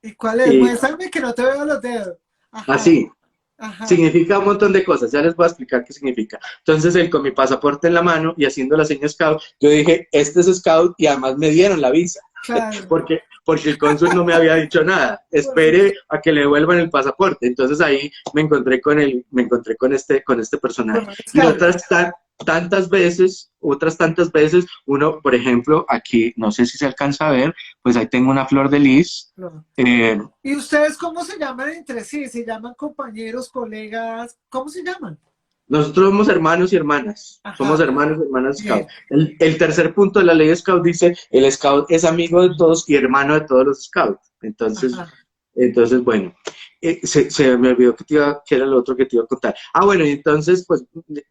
A: ¿Y cuál es?
B: Y
A: Muéstrame que no te veo los dedos. Ajá,
B: así,
A: ajá.
B: significa un montón de cosas, ya les voy a explicar qué significa. Entonces él con mi pasaporte en la mano y haciendo la seña Scout, yo dije, este es Scout y además me dieron la visa.
A: Claro,
B: Porque el cónsul no me había dicho nada.
A: por
B: Espere
A: supuesto.
B: a que le devuelvan el pasaporte. Entonces ahí me encontré con este
A: Con
B: personaje.
A: un
B: Y
A: scout.
B: otras tantas veces, uno, por ejemplo, aquí, no sé si se alcanza a ver, pues ahí tengo una flor de lis.
A: No.
B: Eh,
A: ¿Y ustedes cómo se llaman entre sí? ¿Se llaman compañeros, colegas? ¿Cómo se llaman?
B: Nosotros somos hermanos y hermanas, somos
A: Ajá,
B: hermanos y hermanas Scout.
A: bien.
B: El tercer punto de la ley Scout dice, el Scout es amigo de todos y hermano de todos los Scouts.
A: Ajá.
B: Entonces bueno, se me olvidó que era lo otro que te iba a contar. Ah, bueno, y entonces pues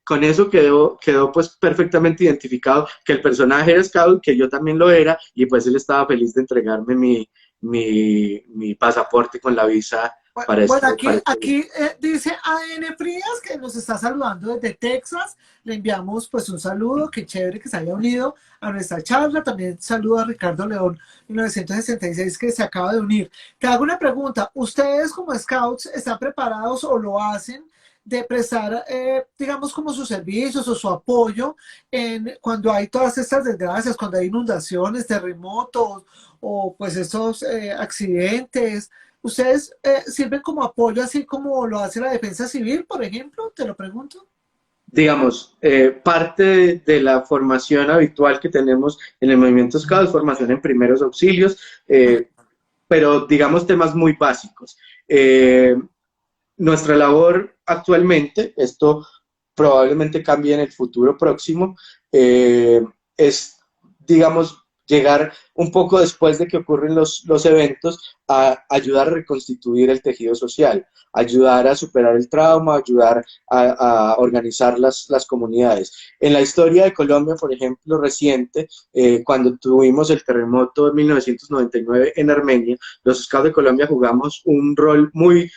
B: con eso quedó pues perfectamente identificado que el personaje era Scout, que yo también lo era, y pues él estaba feliz de entregarme mi pasaporte con la visa
A: Bueno,
B: para este.
A: aquí dice AN Frías que nos está saludando desde Texas. Le enviamos pues un saludo, qué chévere que se haya unido a nuestra charla. También saludo a Ricardo León 1966 que se acaba de unir. Te hago una pregunta, ¿ustedes como scouts están preparados o lo hacen de prestar, digamos, como sus servicios o su apoyo cuando hay todas estas desgracias, cuando hay inundaciones, terremotos o pues estos accidentes? ¿Ustedes sirven como apoyo así como lo hace la defensa civil, por ejemplo? Te lo pregunto.
B: Digamos, parte de la formación habitual que tenemos en el movimiento Scout es formación en primeros auxilios,
A: Ah,
B: pero digamos temas muy básicos. Eh, Nuestra labor actualmente, esto probablemente cambie en el futuro próximo, es, digamos, llegar un poco después de que ocurren los eventos a ayudar a reconstituir el tejido social, ayudar a superar el trauma, ayudar a organizar las comunidades. En la historia de Colombia, por ejemplo, reciente, cuando tuvimos el terremoto de 1999 en Armenia, los Scouts de Colombia jugamos un rol muy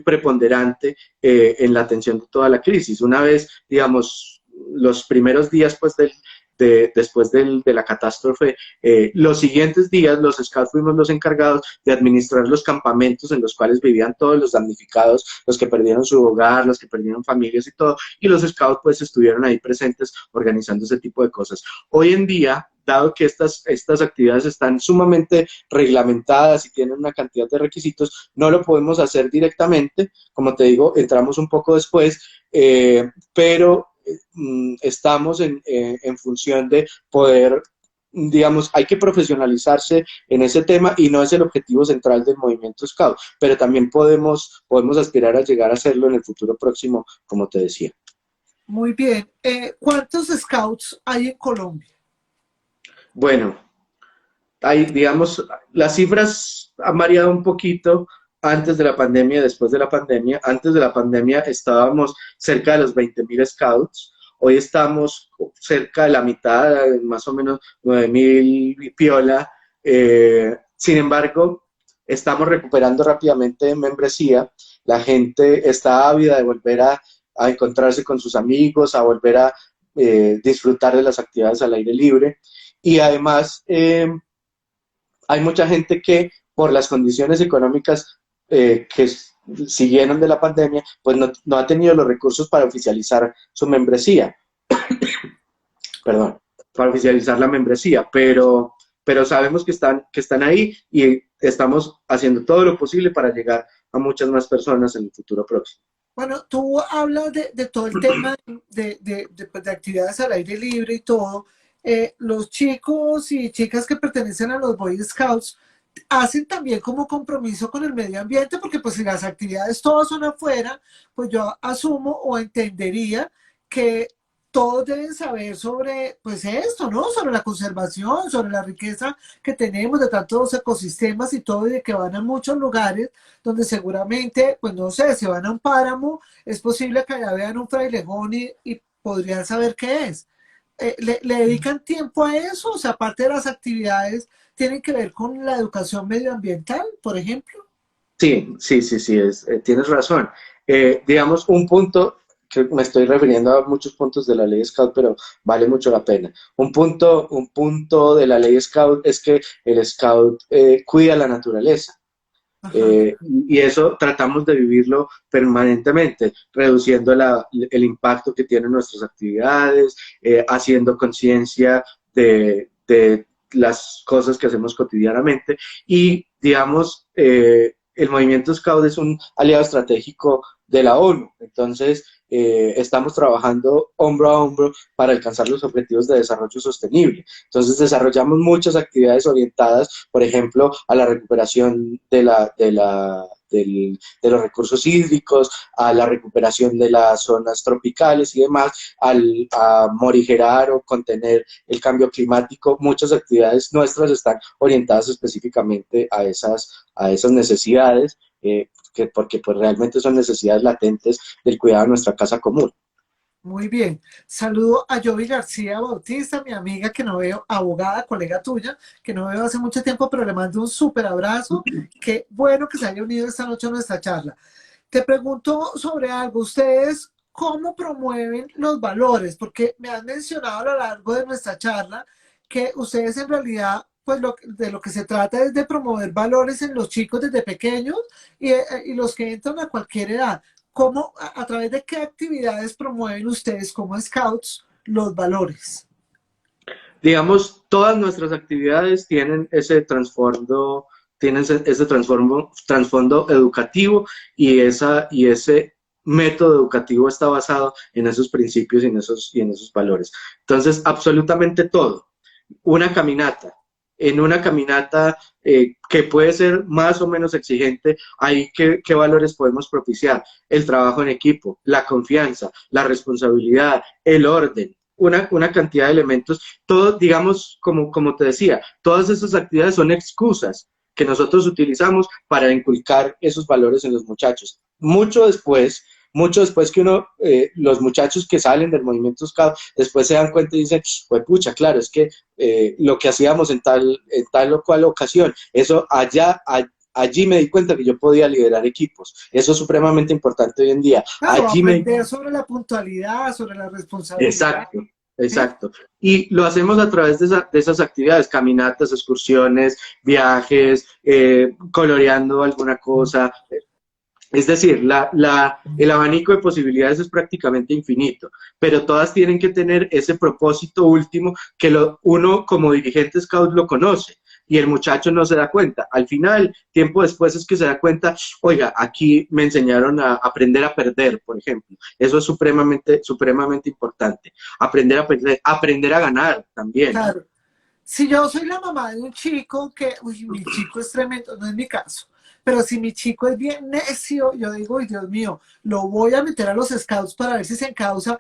B: preponderante en la atención de toda la crisis. Una vez, digamos, los primeros días pues, después de la catástrofe, los siguientes días los scouts fuimos los encargados de administrar los campamentos en los cuales vivían todos los damnificados, los que perdieron su hogar, los que perdieron familias y todo, y los scouts pues estuvieron ahí presentes organizando ese tipo de cosas. Hoy en día, dado que estas actividades están sumamente reglamentadas y tienen una cantidad de requisitos, no lo podemos hacer directamente, como te digo, entramos un poco después, pero estamos en función de poder, digamos, hay que profesionalizarse en ese tema y no es el objetivo central del movimiento Scout, pero también podemos aspirar a llegar a hacerlo en el futuro próximo, como te decía.
A: muy bien. ¿Cuántos scouts hay en Colombia?
B: Bueno, hay, digamos, las cifras han variado un poquito antes de la pandemia, después de la pandemia. Antes de la pandemia estábamos cerca de los 20.000 scouts. Hoy estamos cerca de la mitad, más o menos 9.000 y piola. Sin embargo, estamos recuperando rápidamente membresía. La gente está ávida de volver a encontrarse con sus amigos, a volver a disfrutar de las actividades al aire libre. Y además, hay mucha gente que por las condiciones económicas que siguieron de la pandemia, pues no ha tenido los recursos para oficializar su membresía, perdón, para oficializar la membresía, pero sabemos que están ahí y estamos haciendo todo lo posible para llegar a muchas más personas en el futuro próximo.
A: Bueno, tú hablas de todo el tema pues, de actividades al aire libre y todo. Los chicos y chicas que pertenecen a los Boy Scouts hacen también como compromiso con el medio ambiente, porque pues si las actividades todas son afuera, pues yo asumo o entendería que todos deben saber sobre pues esto, ¿no? Sobre la conservación, sobre la riqueza que tenemos de tantos ecosistemas y todo, y de que van a muchos lugares donde seguramente, pues no sé, si van a un páramo, es posible que allá vean un frailejón y podrían saber qué es. ¿Le dedican tiempo a eso? O sea, aparte de las actividades, ¿tienen que ver con la educación medioambiental, por ejemplo?
B: Sí, tienes razón. Digamos, un punto, que me estoy refiriendo a muchos puntos de la ley Scout, pero vale mucho la pena. Un punto de la ley Scout es que el Scout cuida la naturaleza.
A: Ajá.
B: Y eso tratamos de vivirlo permanentemente, reduciendo el impacto que tienen nuestras actividades, haciendo conciencia de las cosas que hacemos cotidianamente y, digamos, el movimiento Scout es un aliado estratégico de la ONU, entonces estamos trabajando hombro a hombro para alcanzar los objetivos de desarrollo sostenible. Entonces desarrollamos muchas actividades orientadas, por ejemplo, a la recuperación de los recursos hídricos, a la recuperación de las zonas tropicales y demás, a morigerar o contener el cambio climático. Muchas actividades nuestras están orientadas específicamente a esas necesidades, porque pues realmente son necesidades latentes del cuidado de nuestra casa común.
A: Muy bien. Saludo a Jovi García Bautista, mi amiga que no veo, abogada, colega tuya, que no veo hace mucho tiempo, pero le mando un súper abrazo. Qué bueno que se haya unido esta noche a nuestra charla. Te pregunto sobre algo. ¿Ustedes cómo promueven los valores? Porque me han mencionado a lo largo de nuestra charla que ustedes en realidad, pues de lo que se trata es de promover valores en los chicos desde pequeños y los que entran a cualquier edad. ¿Cómo, a través de qué actividades promueven ustedes como scouts los valores?
B: Digamos, todas nuestras actividades tienen ese trasfondo, trasfondo educativo y ese método educativo está basado en esos principios y en esos valores. Entonces, absolutamente todo. Una caminata. En una caminata que puede ser más o menos exigente, ahí qué valores podemos propiciar: el trabajo en equipo, la confianza, la responsabilidad, el orden, una cantidad de elementos. Todo, digamos, como te decía, todas esas actividades son excusas que nosotros utilizamos para inculcar esos valores en los muchachos. Mucho después que los muchachos que salen del movimiento Scout, después se dan cuenta y dicen, pues pucha, claro, es que lo que hacíamos en tal o cual ocasión, allí me di cuenta que yo podía liderar equipos. Eso es supremamente importante hoy en día.
A: Claro, aprender sobre la puntualidad, sobre la responsabilidad.
B: Exacto,
A: ¿Sí?
B: exacto. Y lo hacemos a través de esas actividades: caminatas, excursiones, viajes, coloreando alguna cosa. Es decir, el abanico de posibilidades es prácticamente infinito, pero todas tienen que tener ese propósito último que uno como dirigente scout lo conoce y el muchacho no se da cuenta. Al final, tiempo después es que se da cuenta, oiga, aquí me enseñaron a aprender a perder, por ejemplo. Eso es supremamente importante. Aprender a perder, aprender a ganar también.
A: Claro. Si yo soy la mamá de un chico que, uy, mi chico es tremendo, no es mi caso, pero si mi chico es bien necio, yo digo, uy, Dios mío, lo voy a meter a los scouts para ver si se encausa.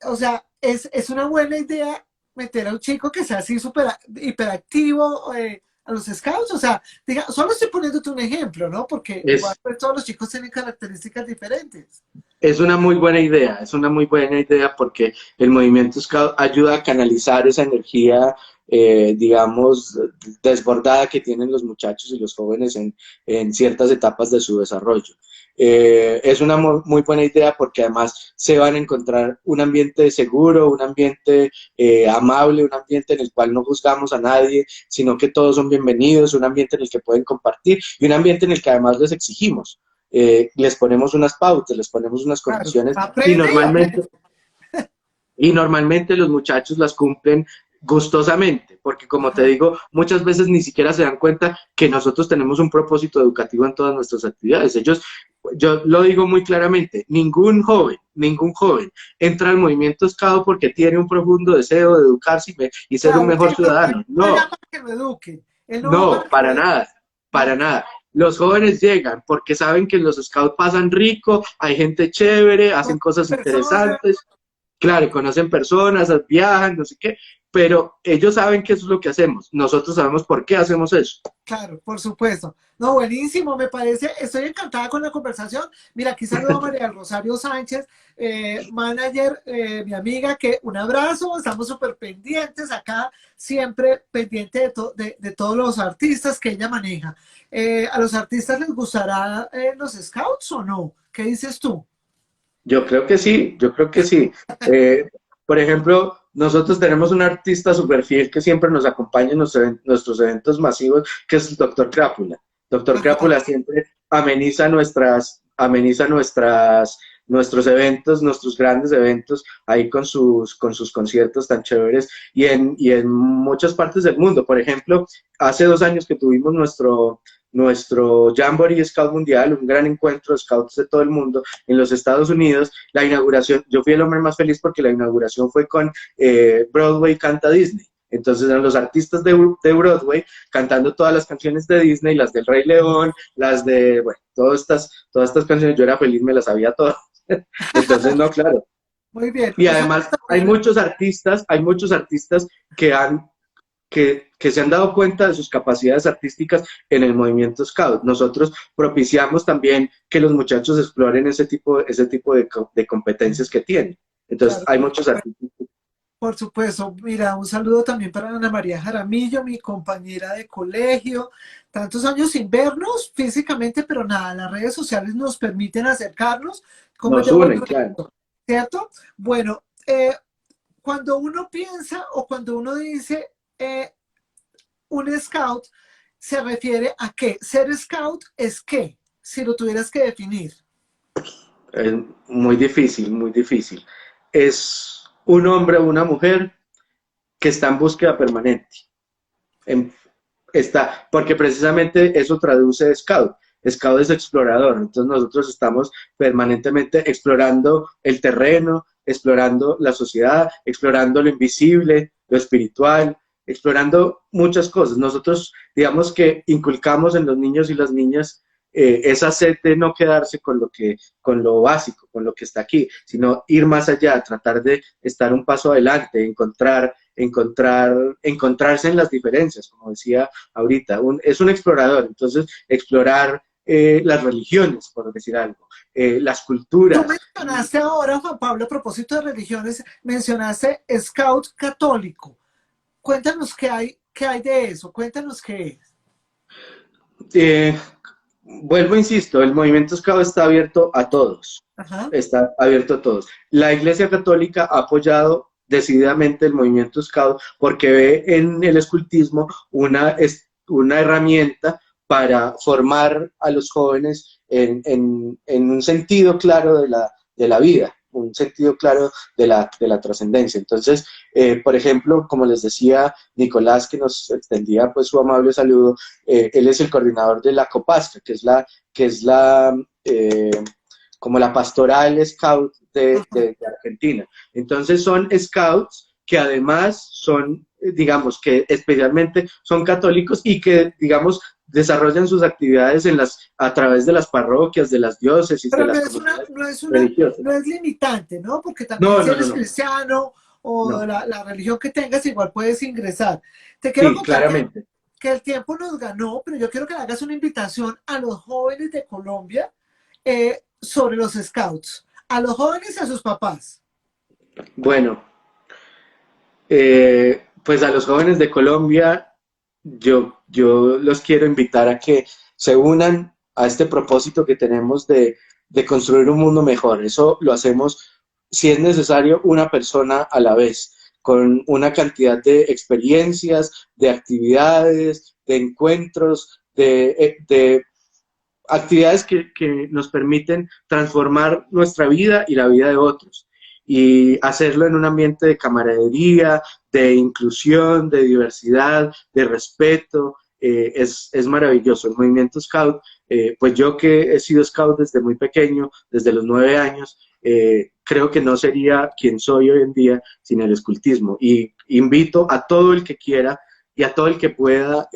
A: O sea, es una buena idea meter a un chico que sea así súper hiperactivo a los scouts. O sea, solo estoy poniéndote un ejemplo, ¿no? Porque igual
B: Es,
A: pues, todos los chicos tienen características diferentes.
B: Es una muy buena idea, es una muy buena idea porque el movimiento Scout ayuda a canalizar esa energía, digamos, desbordada que tienen los muchachos y los jóvenes en ciertas etapas de su desarrollo. Es una muy buena idea porque además se van a encontrar un ambiente seguro, un ambiente amable, un ambiente en el cual no juzgamos a nadie, sino que todos son bienvenidos, un ambiente en el que pueden compartir y un ambiente en el que además les exigimos. Les ponemos unas pautas, les ponemos unas
A: Claro,
B: condiciones y
A: aprende y aprende.
B: normalmente los muchachos las cumplen gustosamente, porque como te digo, muchas veces ni siquiera se dan cuenta que nosotros tenemos un propósito educativo en todas nuestras actividades. Yo lo digo muy claramente, ningún joven entra al movimiento Scout porque tiene un profundo deseo de educarse y ser un
A: Claro,
B: mejor
A: sí,
B: ciudadano.
A: no
B: No,
A: va para que lo eduque. Él no va
B: no,
A: para que lo
B: para
A: eduque.
B: nada, para
A: No,
B: nada. Los jóvenes llegan porque saben que los scouts pasan rico, hay gente chévere, hacen cosas
A: personas.
B: interesantes, claro, conocen personas, viajan, no sé qué, pero ellos saben que eso es lo que hacemos. Nosotros sabemos por qué hacemos eso.
A: Claro, por supuesto. No, buenísimo, me parece. Estoy encantada con la conversación. Mira, aquí saludo a María del Rosario Sánchez, manager, mi amiga, que un abrazo. Estamos súper pendientes acá, siempre pendiente de todos los artistas que ella maneja. ¿A los artistas les gustará los scouts o no? ¿Qué dices tú?
B: Yo creo que sí, yo creo que sí. Eh, por ejemplo, nosotros tenemos un artista súper fiel que siempre nos acompaña en nuestros eventos masivos, que es el Doctor Crápula. Doctor
A: Ajá,
B: Crápula siempre nuestros eventos, nuestros grandes eventos, ahí con sus conciertos tan chéveres y en muchas partes del mundo. Por ejemplo, hace 2 años que tuvimos nuestro Jamboree Scout Mundial, un gran encuentro de scouts de todo el mundo en los Estados Unidos. La inauguración, yo fui el hombre más feliz porque la inauguración fue con Broadway Canta Disney. Entonces eran los artistas de Broadway cantando todas las canciones de Disney, las del Rey León, las de, bueno, todas estas canciones, yo era feliz, me las sabía todas. Entonces, no, claro.
A: Muy bien.
B: Y
A: O sea,
B: además hay muchos artistas que que se han dado cuenta de sus capacidades artísticas en el movimiento Scout. Nosotros propiciamos también que los muchachos exploren ese tipo de competencias que tienen. Entonces,
A: claro.
B: hay muchos artistas.
A: Por supuesto, mira, un saludo también para Ana María Jaramillo, mi compañera de colegio. Tantos años sin vernos físicamente, pero nada, las redes sociales nos permiten acercarnos. ¿Cómo
B: Nos
A: llevo el
B: unen, claro.
A: proyecto? ¿Cierto? Bueno, cuando uno piensa o cuando uno dice un scout, se refiere a qué. Ser scout es qué, si lo tuvieras que definir.
B: Es muy difícil, muy difícil. Es un hombre o una mujer que está en búsqueda permanente. En, porque precisamente eso traduce Scout. Scout es explorador, entonces nosotros estamos permanentemente explorando el terreno, explorando la sociedad, explorando lo invisible, lo espiritual, explorando muchas cosas. Nosotros, digamos que inculcamos en los niños y las niñas esa sed de no quedarse con lo básico, con lo que está aquí, sino ir más allá, tratar de estar un paso adelante, encontrarse en las diferencias, como decía ahorita. Es un explorador, entonces explorar las religiones, por decir algo, las
A: Tú
B: culturas.
A: mencionaste ahora, Juan Pablo, a propósito de religiones, mencionaste scout católico. Cuéntanos qué hay de eso, cuéntanos qué es.
B: Eh, Vuelvo, insisto, el movimiento Scout está abierto a todos,
A: Ajá.
B: está abierto a todos. La Iglesia Católica ha apoyado decididamente el movimiento Scout porque ve en el escultismo una herramienta para formar a los jóvenes en un sentido claro de la vida, un sentido claro de la trascendencia. Entonces, por ejemplo, como les decía Nicolás, que nos extendía pues su amable saludo, él es el coordinador de la Copasca, que es eh, como la pastoral scout de Argentina. Entonces son scouts que además son, digamos, que especialmente son católicos y que, digamos, desarrollan sus actividades a través de las parroquias, de las diócesis, de
A: Pero
B: las comunidades religiosas.
A: no es limitante, ¿no? Porque también
B: No,
A: si
B: no, no,
A: eres
B: no,
A: cristiano o
B: no.
A: la religión que tengas, igual puedes ingresar. Te quiero
B: Sí,
A: contar
B: claramente.
A: que el tiempo nos ganó, pero yo quiero que le hagas una invitación a los jóvenes de Colombia sobre los scouts, a los jóvenes y a sus papás.
B: Bueno, pues a los jóvenes de Colombia, yo los quiero invitar a que se unan a este propósito que tenemos de construir un mundo mejor. Eso lo hacemos, si es necesario, una persona a la vez, con una cantidad de experiencias, de actividades, de encuentros, de actividades que nos permiten transformar nuestra vida y la vida de otros y hacerlo en un ambiente de camaradería, de inclusión, de diversidad, de respeto. Es maravilloso. El movimiento Scout, pues yo que he sido Scout desde muy pequeño, desde los 9 años, creo que no sería quien soy hoy en día sin el escultismo. Y invito a todo el que quiera y a todo el que pueda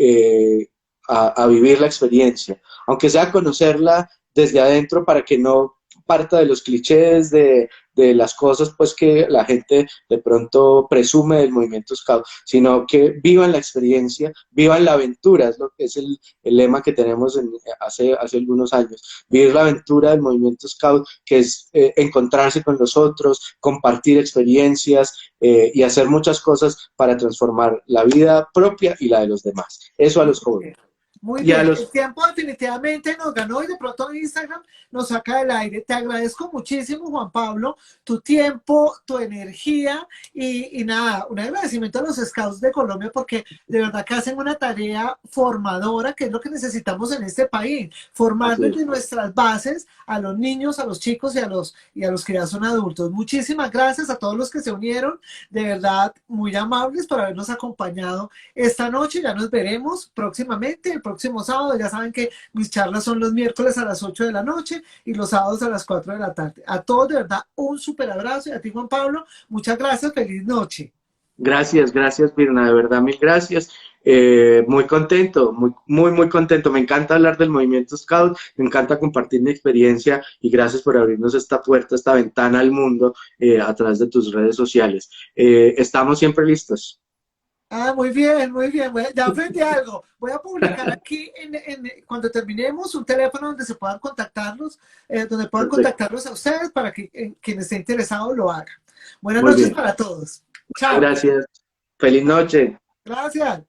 B: a vivir la experiencia, aunque sea conocerla desde adentro para que no parta de los clichés de las cosas pues que la gente de pronto presume del movimiento Scout, sino que vivan la experiencia, vivan la aventura, es lo que es el lema que tenemos hace algunos años, vivir la aventura del movimiento Scout, que es encontrarse con los otros, compartir experiencias y hacer muchas cosas para transformar la vida propia y la de los demás. Eso a los jóvenes.
A: Muy
B: Y a
A: bien, el
B: los,
A: tiempo definitivamente nos ganó y de pronto Instagram nos saca del aire. Te agradezco muchísimo, Juan Pablo, tu tiempo, tu energía y nada, un agradecimiento a los Scouts de Colombia porque de verdad que hacen una tarea formadora, que es lo que necesitamos en este país, formar
B: así
A: desde
B: es.
A: nuestras bases a los niños, a los chicos y a los que ya son adultos. Muchísimas gracias a todos los que se unieron, de verdad muy amables por habernos acompañado esta noche. Ya nos veremos próximamente, el próximo sábado. Ya saben que mis charlas son los miércoles a las 8 de la noche y los sábados a las 4 de la tarde. A todos de verdad un súper abrazo y a ti, Juan Pablo, muchas gracias, feliz noche.
B: Gracias, gracias, Mirna, de verdad, mil gracias. Muy contento, muy contento. Me encanta hablar del movimiento Scout, me encanta compartir mi experiencia y gracias por abrirnos esta puerta, esta ventana al mundo a través de tus redes sociales. Estamos siempre listos.
A: Ah, muy bien, muy bien. Ya aprendí algo. Voy a publicar aquí cuando terminemos un teléfono donde se puedan contactarlos, donde puedan
B: Perfecto.
A: contactarlos a ustedes para que quien esté interesado lo haga. Buenas
B: Muy
A: noches
B: bien.
A: para todos.
B: Muchas
A: Chao.
B: gracias. Feliz noche.
A: Gracias.